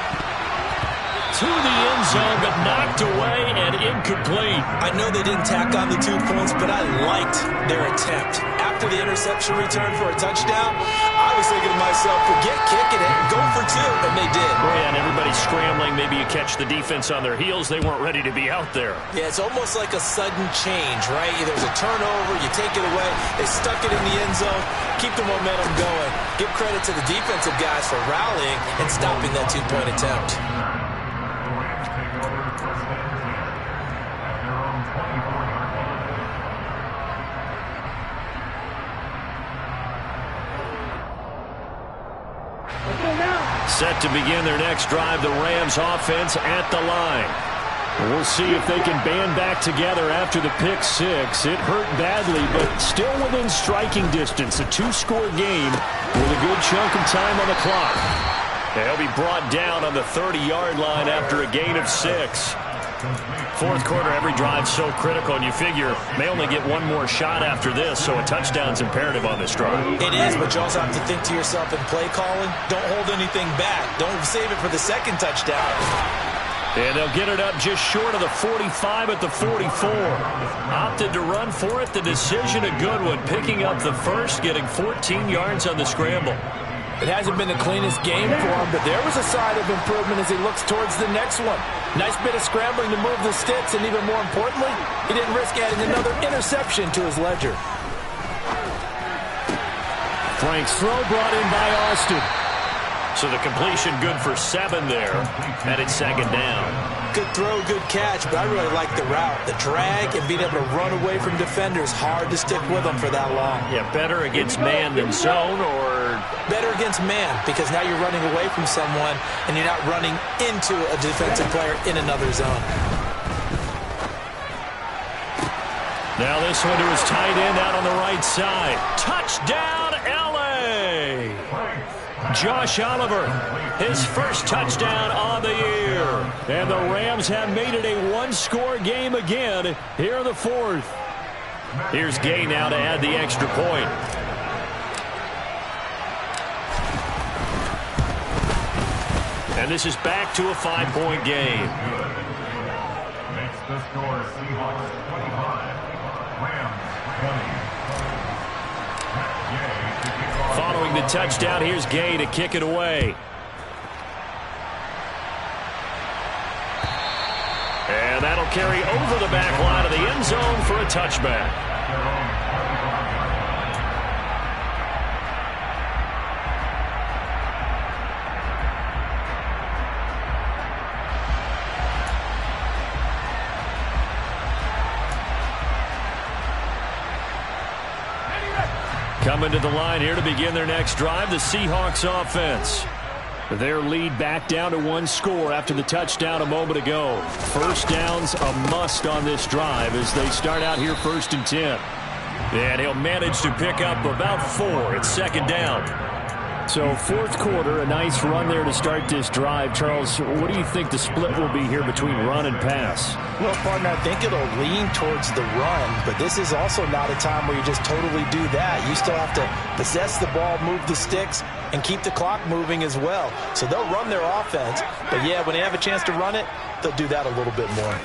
To the end zone, but knocked away and incomplete. I know they didn't tack on the 2 points, but I liked their attempt. After the interception return for a touchdown, I was thinking to myself, forget kicking it, go for 2, and they did. Yeah, and everybody's scrambling. Maybe you catch the defense on their heels. They weren't ready to be out there. Yeah, it's almost like a sudden change, right? There's a turnover, you take it away, they stuck it in the end zone, keep the momentum going. Give credit to the defensive guys for rallying and stopping that 2-point attempt. Set to begin their next drive, the Rams offense at the line. We'll see if they can band back together after the pick 6. It hurt badly, but still within striking distance. A 2-score game with a good chunk of time on the clock. They'll be brought down on the 30-yard line after a gain of 6. Fourth quarter, every drive so critical, and you figure may only get 1 more shot after this, so a touchdown's imperative on this drive. It is, but you also have to think to yourself in play calling, don't hold anything back. Don't save it for the second touchdown. And they'll get it up just short of the 45 at the 44. Opted to run for it. The decision a good one. Picking up the first, getting 14 yards on the scramble. It hasn't been the cleanest game for him, but there was a sign of improvement as he looks towards the next one. Nice bit of scrambling to move the sticks, and even more importantly, he didn't risk adding another interception to his ledger. Frank's throw brought in by Austin. So the completion good for 7 there, and it's second down. Good throw, good catch, but I really like the route. The drag and being able to run away from defenders, hard to stick with them for that long. Yeah, better against man than zone, or? Better against man, because now you're running away from someone and you're not running into a defensive player in another zone. Now this one to his tight end out on the right side. Touchdown, L.A. Josh Oliver, his first touchdown on the year. And the Rams have made it a 1-score game again here in the fourth. Here's Gay now to add the extra point. And this is back to a 5-point game. Makes the score Seahawks 25, Rams 20. Following the touchdown, here's Gay to kick it away. And that'll carry over the back line of the end zone for a touchback. Coming to the line here to begin their next drive, the Seahawks offense. Their lead back down to one score after the touchdown a moment ago. First down's a must on this drive as they start out here 1st and 10. And he'll manage to pick up about 4. It's 2nd down. So 4th quarter, a nice run there to start this drive. Charles, what do you think the split will be here between run and pass? Well, partner, I think it'll lean towards the run, but this is also not a time where you just totally do that. You still have to possess the ball, move the sticks, and keep the clock moving as well. So they'll run their offense, but yeah, when they have a chance to run it, they'll do that a little bit more.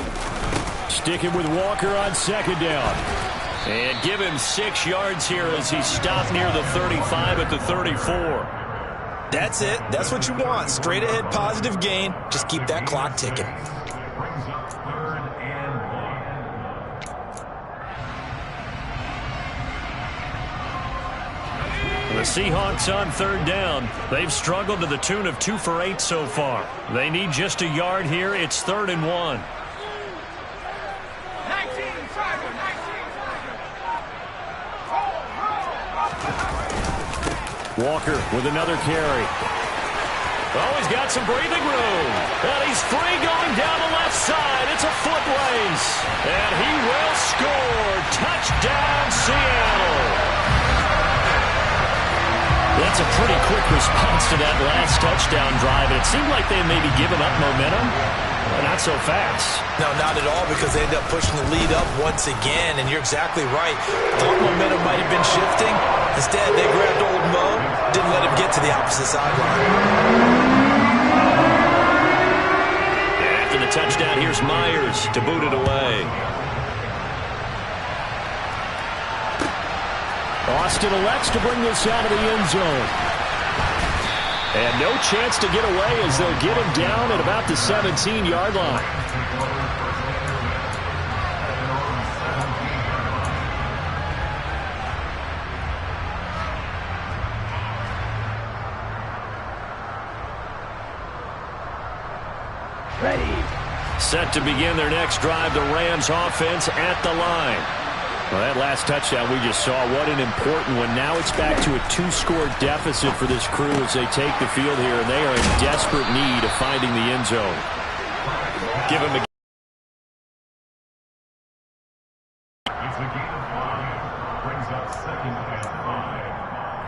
Sticking with Walker on 2nd down. And give him 6 yards here as he stopped near the 35 at the 34. That's it. That's what you want. Straight ahead positive gain. Just keep that clock ticking. Brings up 3rd and 1. The Seahawks on 3rd down. They've struggled to the tune of 2 for 8 so far. They need just a yard here. It's 3rd and 1. Walker with another carry. Oh, he's got some breathing room. And he's free going down the left side. It's a foot race. And he will score. Touchdown, Seattle. That's a pretty quick response to that last touchdown drive. And it seemed like they had maybe given up momentum. But not so fast. No, not at all, because they ended up pushing the lead up once again, and you're exactly right. Thought momentum might have been shifting. Instead, they grabbed old Mo, didn't let him get to the opposite sideline. After the touchdown, here's Myers to boot it away. Austin elects to bring this out of the end zone. And no chance to get away as they'll get him down at about the 17-yard line. Ready. Set to begin their next drive, the Rams offense at the line. Well, that last touchdown we just saw, what an important one. Now it's back to a 2-score deficit for this crew as they take the field here, and they are in desperate need of finding the end zone. Give him a It's a gain of 5. Brings up 2nd and 5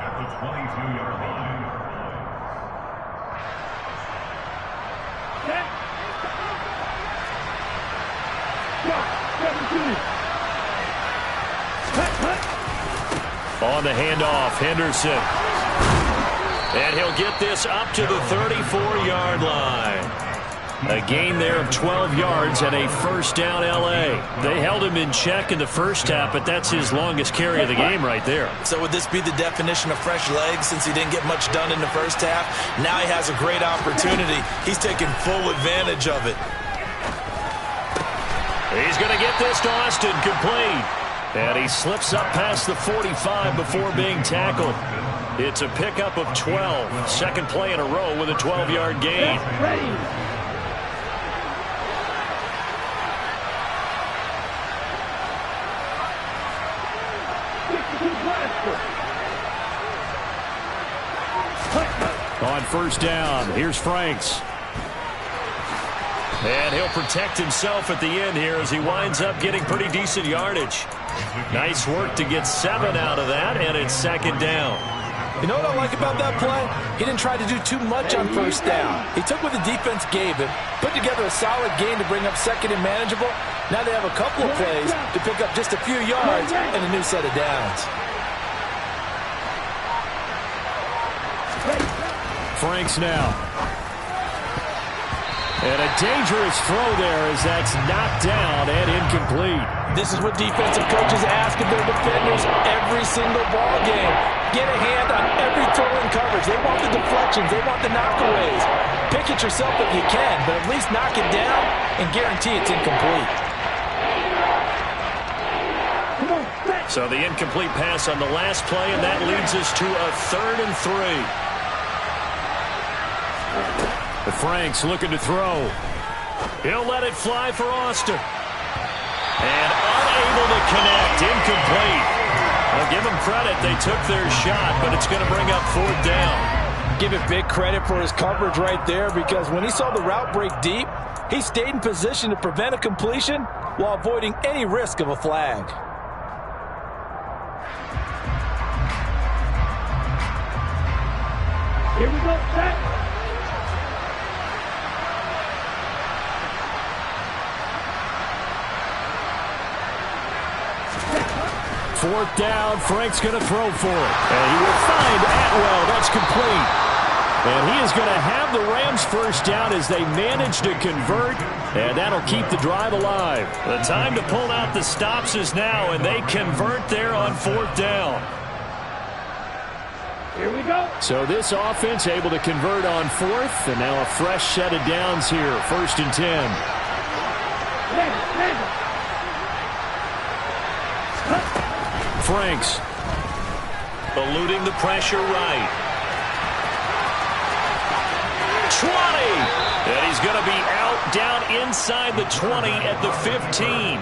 at the 22-yard line. Set. Go. 17. on the handoff, Henderson. And he'll get this up to the 34-yard line. A gain there of 12 yards and a first down L.A. They held him in check in the first half, but that's his longest carry of the game right there. So would this be the definition of fresh legs since he didn't get much done in the first half? Now he has a great opportunity. He's taking full advantage of it. He's going to get this to Austin, complete. And he slips up past the 45 before being tackled. It's a pickup of 12. Second play in a row with a 12-yard gain. Ready. On first down, here's Franks. And he'll protect himself at the end here as he winds up getting pretty decent yardage. Nice work to get 7 out of that, and it's second down. You know what I like about that play? He didn't try to do too much on first down. He took what the defense gave him, put together a solid gain to bring up second and manageable. Now they have a couple of plays to pick up just a few yards and a new set of downs. Franks now. And a dangerous throw there as that's knocked down and incomplete. This is what defensive coaches ask of their defenders every single ball game. Get a hand on every throw in coverage. They want the deflections. They want the knockaways. Pick it yourself if you can, but at least knock it down and guarantee it's incomplete. So the incomplete pass on the last play, and that leads us to a 3rd and 3. Franks looking to throw. He'll let it fly for Austin. And unable to connect. Incomplete. Well, give them credit. They took their shot, but it's going to bring up 4th down. Give it big credit for his coverage right there, because when he saw the route break deep, he stayed in position to prevent a completion while avoiding any risk of a flag. Here we go, set. 4th down, Frank's going to throw for it. And he will find Atwell. That's complete. And he is going to have the Rams first down as they manage to convert. And that'll keep the drive alive. The time to pull out the stops is now, and they convert there on 4th down. Here we go. So this offense able to convert on 4th. And now a fresh set of downs here. 1st and 10. Franks. Eluding the pressure right. 20. And he's going to be out down inside the 20 at the 15.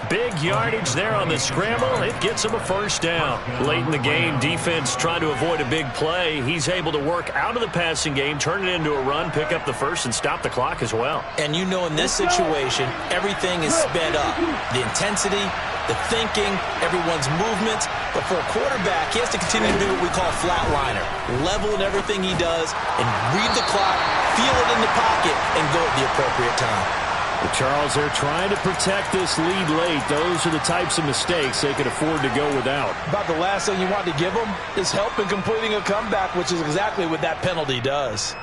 Big yardage there on the scramble. It gets him a first down. Late in the game, defense trying to avoid a big play. He's able to work out of the passing game, turn it into a run, pick up the first, and stop the clock as well. And you know in this situation, everything is sped up. The intensity, the thinking, everyone's movements. But for a quarterback, he has to continue to do what we call flatliner. Level in everything he does and read the clock, feel it in the pocket, and go at the appropriate time. But Charles, they're trying to protect this lead late. Those are the types of mistakes they could afford to go without. About the last thing you want to give them is help in completing a comeback, which is exactly what that penalty does.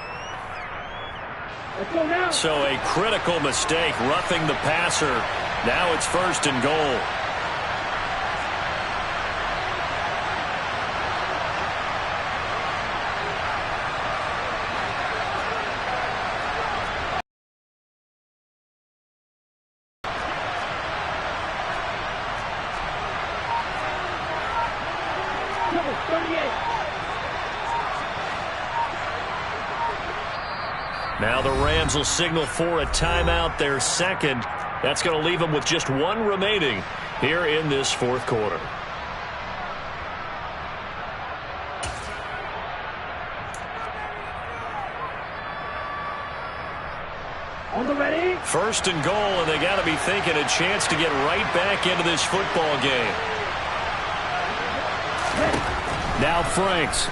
Let's go now. So a critical mistake, roughing the passer. Now it's 1st and goal. Now the Rams will signal for a timeout, their second. That's going to leave them with just 1 remaining here in this 4th quarter. On the ready. 1st and goal, and they got to be thinking a chance to get right back into this football game. Now Franks.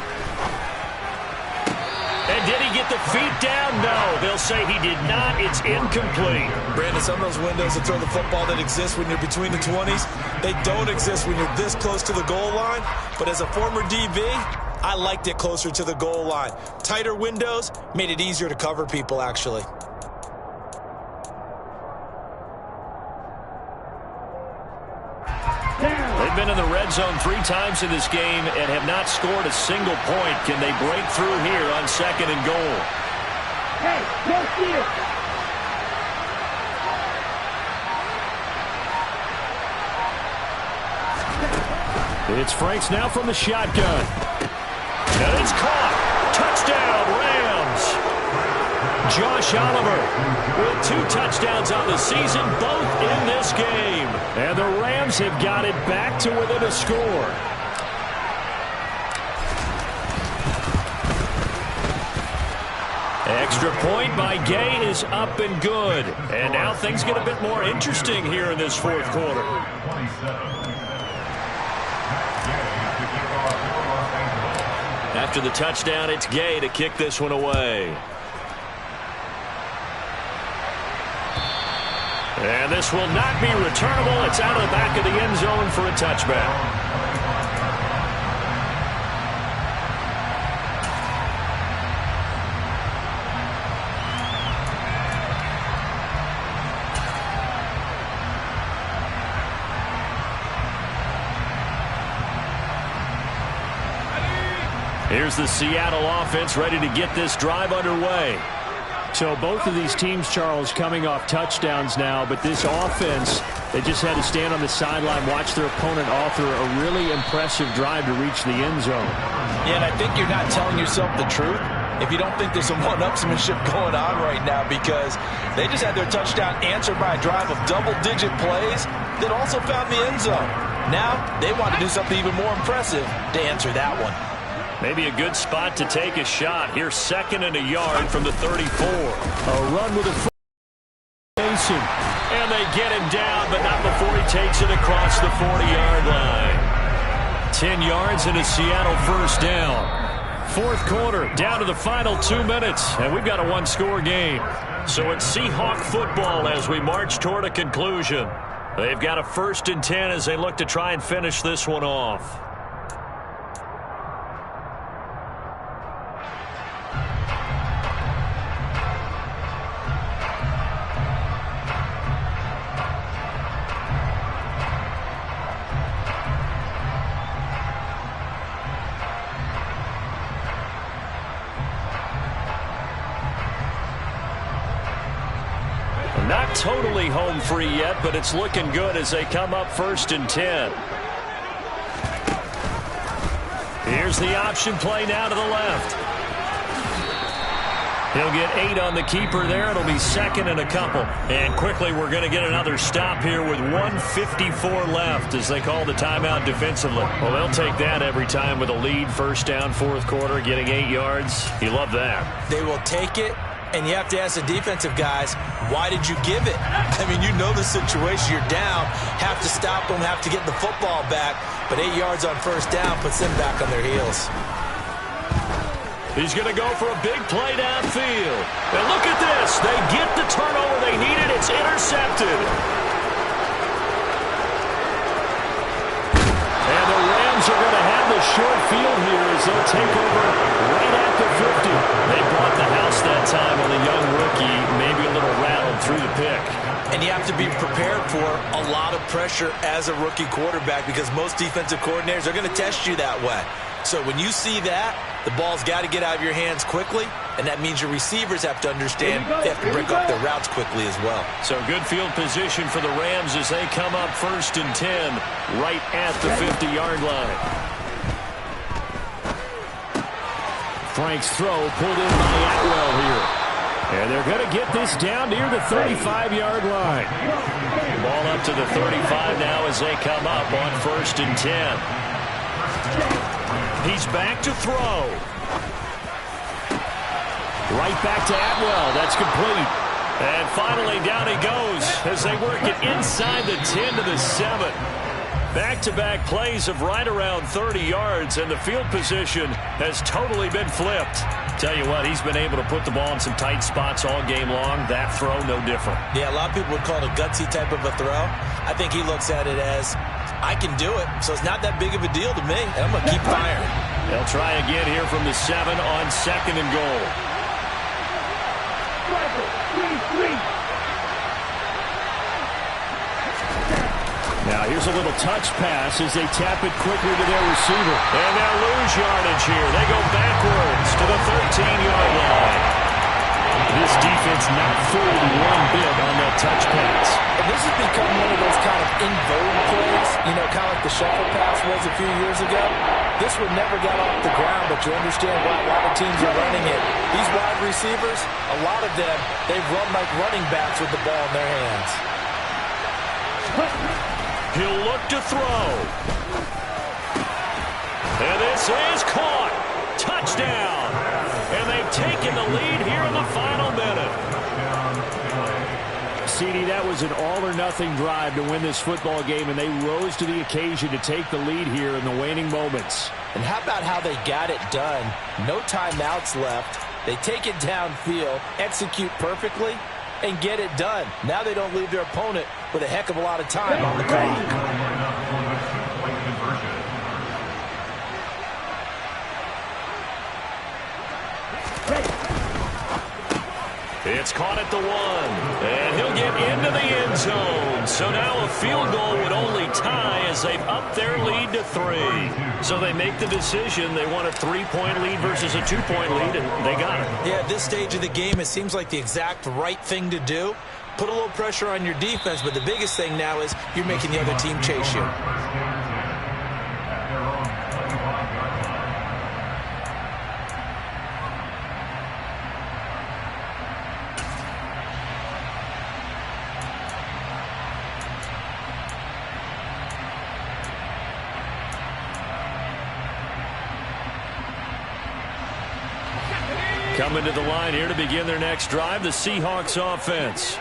And did he get the feet down? No, they'll say he did not. It's incomplete. Brandon, some of those windows to throw the football that exist when you're between the 20s, they don't exist when you're this close to the goal line. But as a former DB, I liked it closer to the goal line. Tighter windows made it easier to cover people, actually. They've been in the red zone 3 times in this game and have not scored a single point. Can they break through here on 2nd and goal? Hey, no steal. It's Franks now from the shotgun. And it's caught. Touchdown, Rams. Josh Oliver with 2 touchdowns on the season, both in this game. And the Rams have got it back to within a score. Extra point by Gay is up and good. And now things get a bit more interesting here in this 4th quarter. After the touchdown, it's Gay to kick this one away. And this will not be returnable. It's out of the back of the end zone for a touchback. Here's the Seattle offense ready to get this drive underway. So both of these teams, Charles, coming off touchdowns now, but this offense, they just had to stand on the sideline, watch their opponent author a really impressive drive to reach the end zone. Yeah, and I think you're not telling yourself the truth if you don't think there's some one-upsmanship going on right now, because they just had their touchdown answered by a drive of double-digit plays that also found the end zone. Now they want to do something even more impressive to answer that one. Maybe a good spot to take a shot. Here's 2nd and a yard from the 34. A run with a formation. And they get him down, but not before he takes it across the 40-yard line. 10 yards and a Seattle first down. 4th quarter, down to the final 2 minutes, and we've got a one-score game. So it's Seahawk football as we march toward a conclusion. They've got a 1st and 10 as they look to try and finish this one off. Not totally home free yet, but it's looking good as they come up 1st and 10. Here's the option play now to the left. He'll get 8 on the keeper there. It'll be 2nd and a couple. And quickly we're going to get another stop here with 1:54 left as they call the timeout defensively. Well, they'll take that every time with a lead. 1st down, 4th quarter, getting 8 yards. You love that. They will take it. And you have to ask the defensive guys, why did you give it? I mean, you know the situation. You're down, have to stop them, have to get the football back. But 8 yards on 1st down puts them back on their heels. He's going to go for a big play downfield. And look at this. They get the turnover they needed. It's intercepted. And the Rams are going to have the short field here as they'll take over right at the 50. They brought the house that time on the young rookie, maybe a little rattled through the pick. And you have to be prepared for a lot of pressure as a rookie quarterback because most defensive coordinators are going to test you that way. So when you see that, the ball's got to get out of your hands quickly, and that means your receivers have to understand they have to break up their routes quickly as well. So good field position for the Rams as they come up 1st and 10 right at the 50-yard line. Frank's throw pulled in by Atwell here. And they're going to get this down near the 35-yard line. Ball up to the 35 now as they come up on 1st and 10. He's back to throw. Right back to Atwell. That's complete. And finally down he goes as they work it inside the 10 to the 7. Back-to-back plays of right around 30 yards, and the field position has totally been flipped. Tell you what, he's been able to put the ball in some tight spots all game long. That throw, no different. Yeah, a lot of people would call it a gutsy type of a throw. I think he looks at it as, I can do it, so it's not that big of a deal to me, and I'm going to keep firing. They'll try again here from the 7 on 2nd and goal. Now here's a little touch pass as they tap it quickly to their receiver. And they'll lose yardage here. They go backwards to the 13-yard line. This defense not fooled one bit on that touch pass. And this has become one of those kind of in-vogue plays, you know, kind of like the shuffle pass was a few years ago. This one never got off the ground, but you understand why a lot of teams are running it. These wide receivers, a lot of them, they've run like running backs with the ball in their hands. He'll look to throw. And this is caught. Touchdown. And they've taken the lead here in the final minute. CD, that was an all-or-nothing drive to win this football game, and they rose to the occasion to take the lead here in the waning moments. And how about how they got it done? No timeouts left. They take it downfield, execute perfectly, and get it done. Now they don't leave their opponent with a heck of a lot of time on the clock. It's caught at the 1, and he'll get into the end zone. So now a field goal would only tie as they've upped their lead to 3. So they make the decision. They want a 3-point lead versus a 2-point lead, and they got it. Yeah, at this stage of the game, it seems like the exact right thing to do. Put a little pressure on your defense, but the biggest thing now is you're making the other team chase you. Coming to the line here to begin their next drive, the Seahawks offense.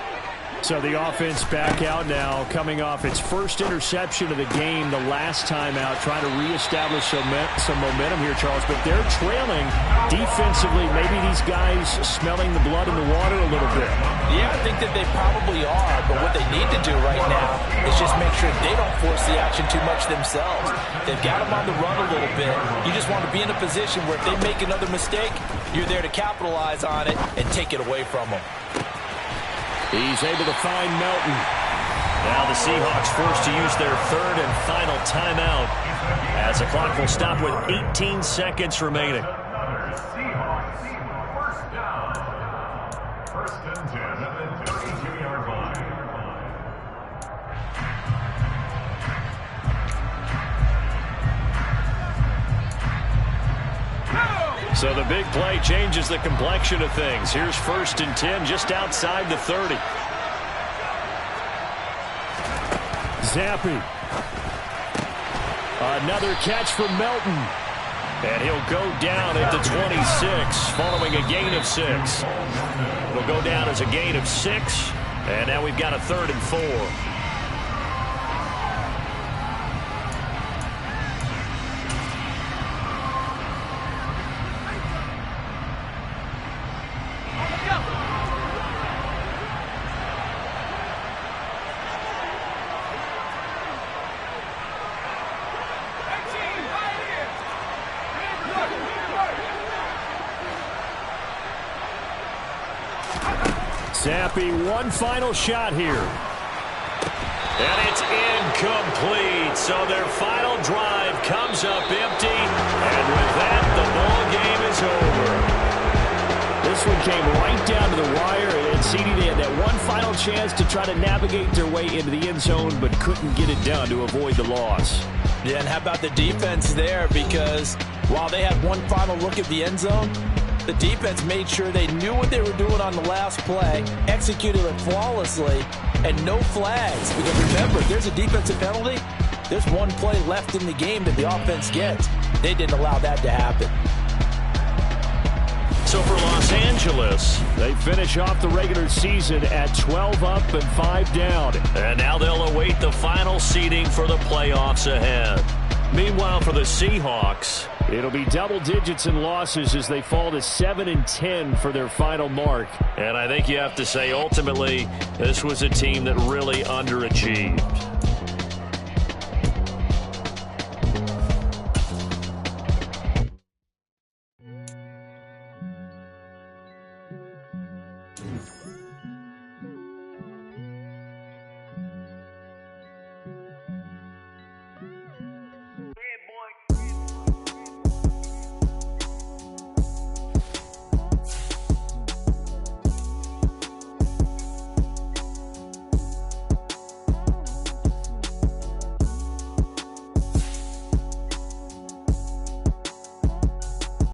So the offense back out now, coming off its first interception of the game the last time out, trying to reestablish some momentum here, Charles. But they're trailing defensively. Maybe these guys smelling the blood in the water a little bit. Yeah, I think that they probably are. But what they need to do right now is just make sure they don't force the action too much themselves. They've got them on the run a little bit. You just want to be in a position where if they make another mistake, you're there to capitalize on it and take it away from them. He's able to find Melton. Now the Seahawks forced to use their third and final timeout as the clock will stop with 18 seconds remaining. Seahawks, first down. First and 10 at the 32-yard line. So the big play changes the complexion of things. Here's first and 10 just outside the 30. Zappi. Another catch from Melton. And he'll go down at the 26 following a gain of 6. It'll go down as a gain of 6. And now we've got a 3rd and 4. Zappi, one final shot here. And it's incomplete. So their final drive comes up empty. And with that, the ball game is over. This one came right down to the wire. And CD, they had that one final chance to try to navigate their way into the end zone, but couldn't get it done to avoid the loss. Yeah, and how about the defense there? Because while they had one final look at the end zone, the defense made sure they knew what they were doing on the last play, executed it flawlessly, and no flags. Because remember, if there's a defensive penalty, there's one play left in the game that the offense gets. They didn't allow that to happen. So for Los Angeles, they finish off the regular season at 12 up and 5 down. And now they'll await the final seeding for the playoffs ahead. Meanwhile, for the Seahawks, it'll be double digits in losses as they fall to 7-10 for their final mark. And I think you have to say, ultimately, this was a team that really underachieved.